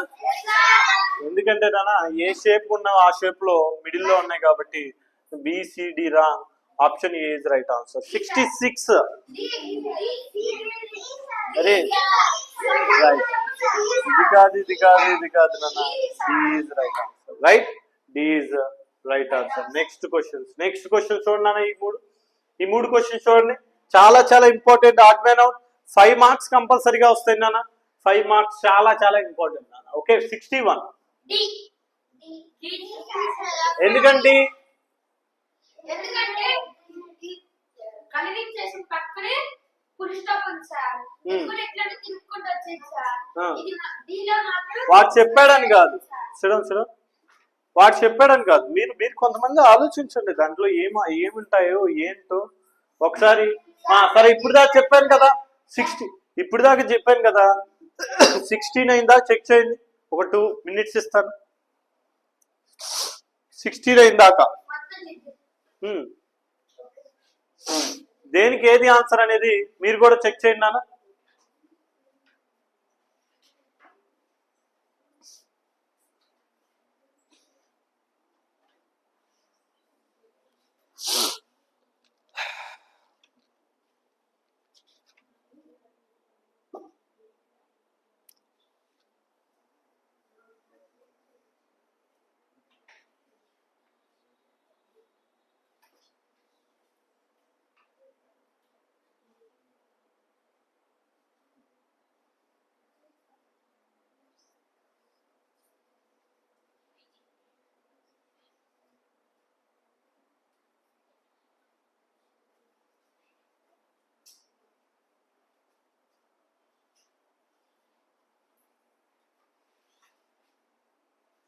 ఎందుకంటే నాన్న ఏ షేప్ ఉన్నా ఆ షేప్ లో మిడిల్ లో ఉన్నాయి కాబట్టి B C D wrong. Option A is right answer. 66. అరే రైట్. ఇది కాదు నాన్న. D is right answer. Right, D is right answer. Next question చూడండి నాన్న. ఈ మూడు క్వశ్చన్స్ చూడండి, చాలా చాలా ఇంపార్టెంట్. ఆడ్మెన్ అవుట్ 5 మార్క్స్ కంపల్సరీగా వస్తాయి నాన్న. 5 మార్క్స్ చాలా చాలా ఇంపార్టెంట్ నాన్న. ఓకే, 61. ఎందుకంటే వాడు చెప్పాడని కాదు, వాడు చెప్పాడని కాదు, మీరు కొంతమంది ఆలోచించండి దాంట్లో ఏముంటాయో ఏంటో ఒకసారి. సరే, ఇప్పుడు దాకా చెప్పాను కదా 60, ఇప్పుడు దాకా చెప్పాను కదా 16 అయిందా చెక్ చేయండి. ఒక 2 minutes ఇస్తాను. 16 అయిందాకా దేనికి ఏది ఆన్సర్ అనేది మీరు కూడా చెక్ చేయండి నాన్న.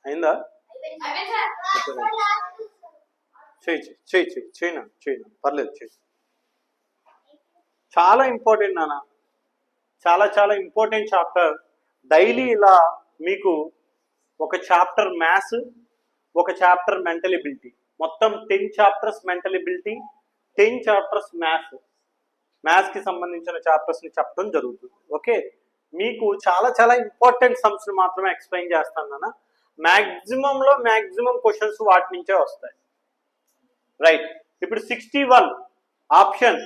అయిందా? చేయనా పర్లేదు, చేయి. చాలా ఇంపార్టెంట్ నాన్న, చాలా చాలా ఇంపార్టెంట్ చాప్టర్. డైలీ ఇలా మీకు ఒక చాప్టర్ మ్యాథ్స్, ఒక చాప్టర్ మెంటల్ ఎబిలిటీ, మొత్తం 10 చాప్టర్స్ మెంటల్ ఎబిలిటీ, 10 చాప్టర్స్ మ్యాథ్స్కి సంబంధించిన చాప్టర్స్ని చెప్పడం జరుగుతుంది. ఓకే, మీకు చాలా చాలా ఇంపార్టెంట్ సమ్స్ని మాత్రమే ఎక్స్ప్లెయిన్ చేస్తాను నాన్న. మ్యాక్సిమం క్వశ్చన్స్ వాటి నుంచే వస్తాయి. రైట్, ఇప్పుడు 61 ఆప్షన్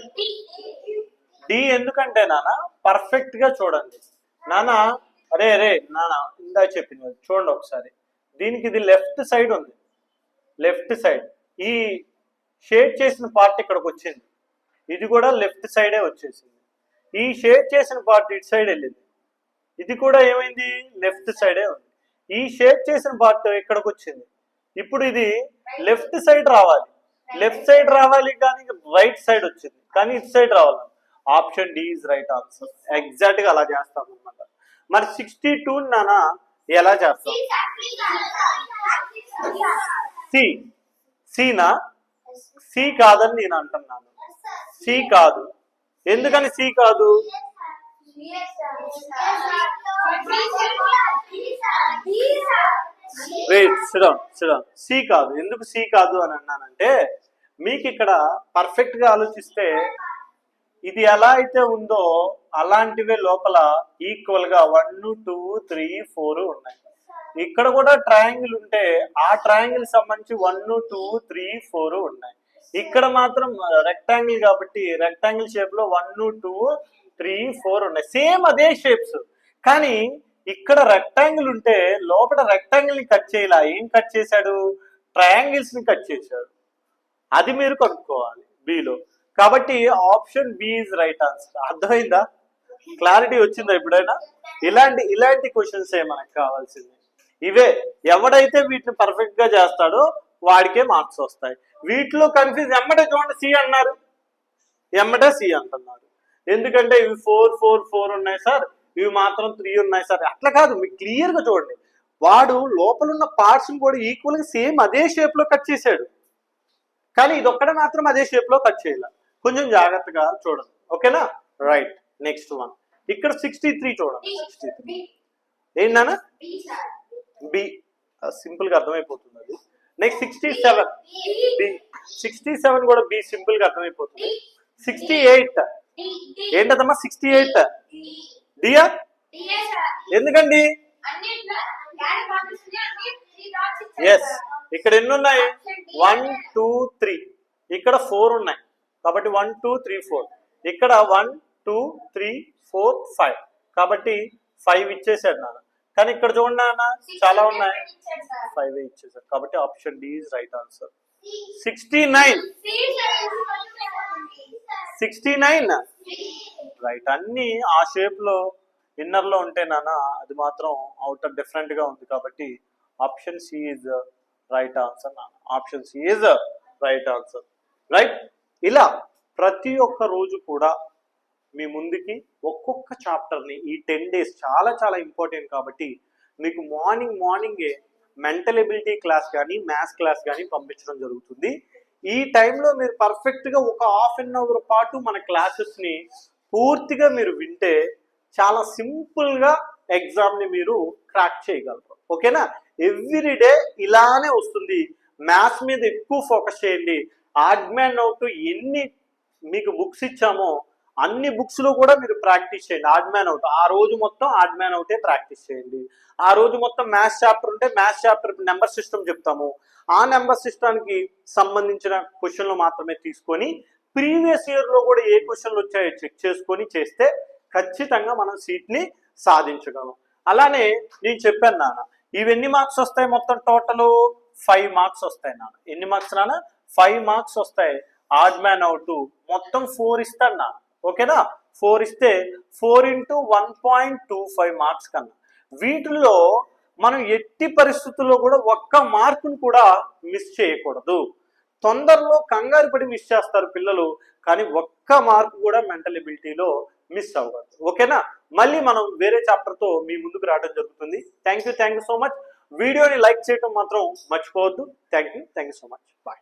డి. ఎందుకంటే నాన్న పర్ఫెక్ట్ గా చూడండి నాన్న. అరే నాన్న ఇందా చెప్పింది చూడండి ఒకసారి. దీనికి ఇది లెఫ్ట్ సైడ్ ఉంది, లెఫ్ట్ సైడ్. ఈ షేడ్ చేసిన పార్ట్ ఇక్కడికి వచ్చింది, ఇది కూడా లెఫ్ట్ సైడే వచ్చేసింది. ఈ షేడ్ చేసిన పార్ట్ ఇటు సైడ్ వెళ్ళింది, ఇది కూడా ఏమైంది? లెఫ్ట్ సైడే ఉంది. ఈ షేడ్ చేసిన పార్ట్ ఇక్కడికి వచ్చింది, ఇప్పుడు ఇది లెఫ్ట్ సైడ్ రావాలి కానీ రైట్ సైడ్ వచ్చింది, కానీ ఇటు సైడ్ రావాలి. Option D is right answer. Exact గా అలా చేస్తాం అనమాట. మరి 62 నాన్న ఎలా చేస్తాం? సినా? సి కాదని నేను అంటున్నాను. సి కాదు, ఎందుకని సి కాదు? సి కాదు. ఎందుకు సి కాదు అని అన్నానంటే, మీకు ఇక్కడ పర్ఫెక్ట్ గా ఆలోచిస్తే ఇది ఎలా అయితే ఉందో అలాంటివే లోపల ఈక్వల్ గా 1 2 3 4 ఉన్నాయి. ఇక్కడ కూడా ట్రయాంగిల్ ఉంటే ఆ ట్రయాంగిల్ సంబంధించి 1 2 3 4 ఉన్నాయి. ఇక్కడ మాత్రం రెక్టాంగిల్ కాబట్టి రెక్టాంగిల్ షేప్ లో 1 2 3 4 ఉన్నాయి. సేమ్ అదే షేప్స్. కానీ ఇక్కడ రెక్టాంగిల్ ఉంటే లోపల రెక్టాంగిల్ ని కట్ చేయలా. ఏం కట్ చేశాడు? ట్రయాంగిల్స్ ని కట్ చేశాడు. అది మీరు కనుక్కోవాలి బిలో. కాబట్టి option B is right answer. అర్థమైందా? క్లారిటీ వచ్చిందా ఎప్పుడైనా? ఇలాంటి క్వశ్చన్స్ మనకు కావాల్సింది. ఇవే ఎవడైతే వీటిని పర్ఫెక్ట్ గా చేస్తాడో వాడికే మార్క్స్ వస్తాయి. వీటిలో కన్ఫ్యూజ్ ఎమ్మటే చూడండి సి అన్నారు, ఎమ్మటే సి అంటున్నారు. ఎందుకంటే ఇవి 4 4 4 ఉన్నాయి సార్, ఇవి మాత్రం 3 ఉన్నాయి సార్. అట్లా కాదు, మీకు క్లియర్ గా చూడండి. వాడు లోపల ఉన్న పార్ట్స్ కూడా ఈక్వల్ గా సేమ్ అదే షేప్ లో కట్ చేశాడు. కానీ ఇది ఒక్కడే మాత్రం అదే షేప్ లో కట్ చేయాలి. కొంచెం జాగ్రత్తగా చూడండి. ఓకేనా? రైట్. Next one. ఇక్కడ 63 చూడండి. 63 ఏంటన్నా? బి. సింపుల్ గా అర్థమైపోతుంది అది. Next 67 B. 67 కూడా బి. సింపుల్ గా అర్థమైపోతుంది. 68 ఏంటమ్మా? 68 డియా. ఎందుకండి? ఎస్. ఇక్కడ ఎన్ని ఉన్నాయి? 1 2 3. ఇక్కడ 4 ఉన్నాయి కాబట్టి 1 2 3 4. ఇక్కడ 1 2 3 4 5 కాబట్టి 5 ఇచ్చేసాడు నాన్న. కానీ ఇక్కడ చూడండి నాన్న, చాలా ఉన్నాయి, 5 ఇచ్చేసాడు. కాబట్టి option D is right answer. 69 right. అన్ని ఆ షేప్ లో ఇన్నర్ లో ఉంటే నాన్న అది మాత్రం అవుటర్ డిఫరెంట్ గా ఉంది. కాబట్టి option C is right answer నాన్న. Option C is right answer. Right. ఇలా ప్రతి ఒక్క రోజు కూడా మీ ముందుకి ఒక్కొక్క చాప్టర్ని ఈ 10 days చాలా చాలా ఇంపార్టెంట్. కాబట్టి మీకు మార్నింగే మెంటల్ ఎబిలిటీ క్లాస్ కానీ మ్యాథ్స్ క్లాస్ కానీ పంపించడం జరుగుతుంది. ఈ టైంలో మీరు పర్ఫెక్ట్గా ఒక ½ an hour పాటు మన క్లాసెస్ని పూర్తిగా మీరు వింటే చాలా సింపుల్గా ఎగ్జామ్ని మీరు క్రాక్ చేయగలరు. ఓకేనా? ఎవ్రీడే ఇలానే వస్తుంది. మ్యాథ్స్ మీద ఎక్కువ ఫోకస్ చేయండి. ఆడ్ మ్యాన్ అవుట్ ఎన్ని మీకు బుక్స్ ఇచ్చామో అన్ని బుక్స్ లో కూడా మీరు ప్రాక్టీస్ చేయండి. ఆడ్ మ్యాన్ అవుట్ ఆ రోజు మొత్తం ఆడ్ మ్యాన్ అవుటే ప్రాక్టీస్ చేయండి. ఆ రోజు మొత్తం మ్యాథ్స్ చాప్టర్ ఉంటే మ్యాథ్స్ చాప్టర్ నెంబర్ సిస్టమ్ చెప్తాము. ఆ నెంబర్ సిస్టానికి సంబంధించిన క్వశ్చన్లు మాత్రమే తీసుకొని ప్రీవియస్ ఇయర్ లో కూడా ఏ క్వశ్చన్లు వచ్చాయో చెక్ చేసుకొని చేస్తే ఖచ్చితంగా మనం సీట్ ని సాధించగలం. అలానే నేను చెప్పాను నాన్న, ఇవన్నీ మార్క్స్ వస్తాయి? మొత్తం టోటల్ 5 మార్క్స్ వస్తాయి నాన్న. ఎన్ని మార్క్స్ నాన్న? 5 మార్క్స్ వస్తాయి. ఆడ్ మ్యాన్ అవుట్ మొత్తం 4 ఇస్తాడు నాన్న. ఓకేనా? 4 ఇస్తే 4 × 1.25 మార్క్స్ కన్నా వీటిల్లో మనం ఎట్టి పరిస్థితుల్లో కూడా ఒక్క మార్కును కూడా మిస్ చేయకూడదు. తొందరలో కంగారు పడి మిస్ చేస్తారు పిల్లలు, కానీ ఒక్క మార్కు కూడా మెంటల్ ఎబిలిటీలో మిస్ అవ్వకూడదు. ఓకేనా? మళ్ళీ మనం వేరే చాప్టర్తో మీ ముందుకు రావడం జరుగుతుంది. Thank you so much. వీడియోని లైక్ చేయడం మాత్రం మర్చిపోవద్దు. Thank you so much. Bye.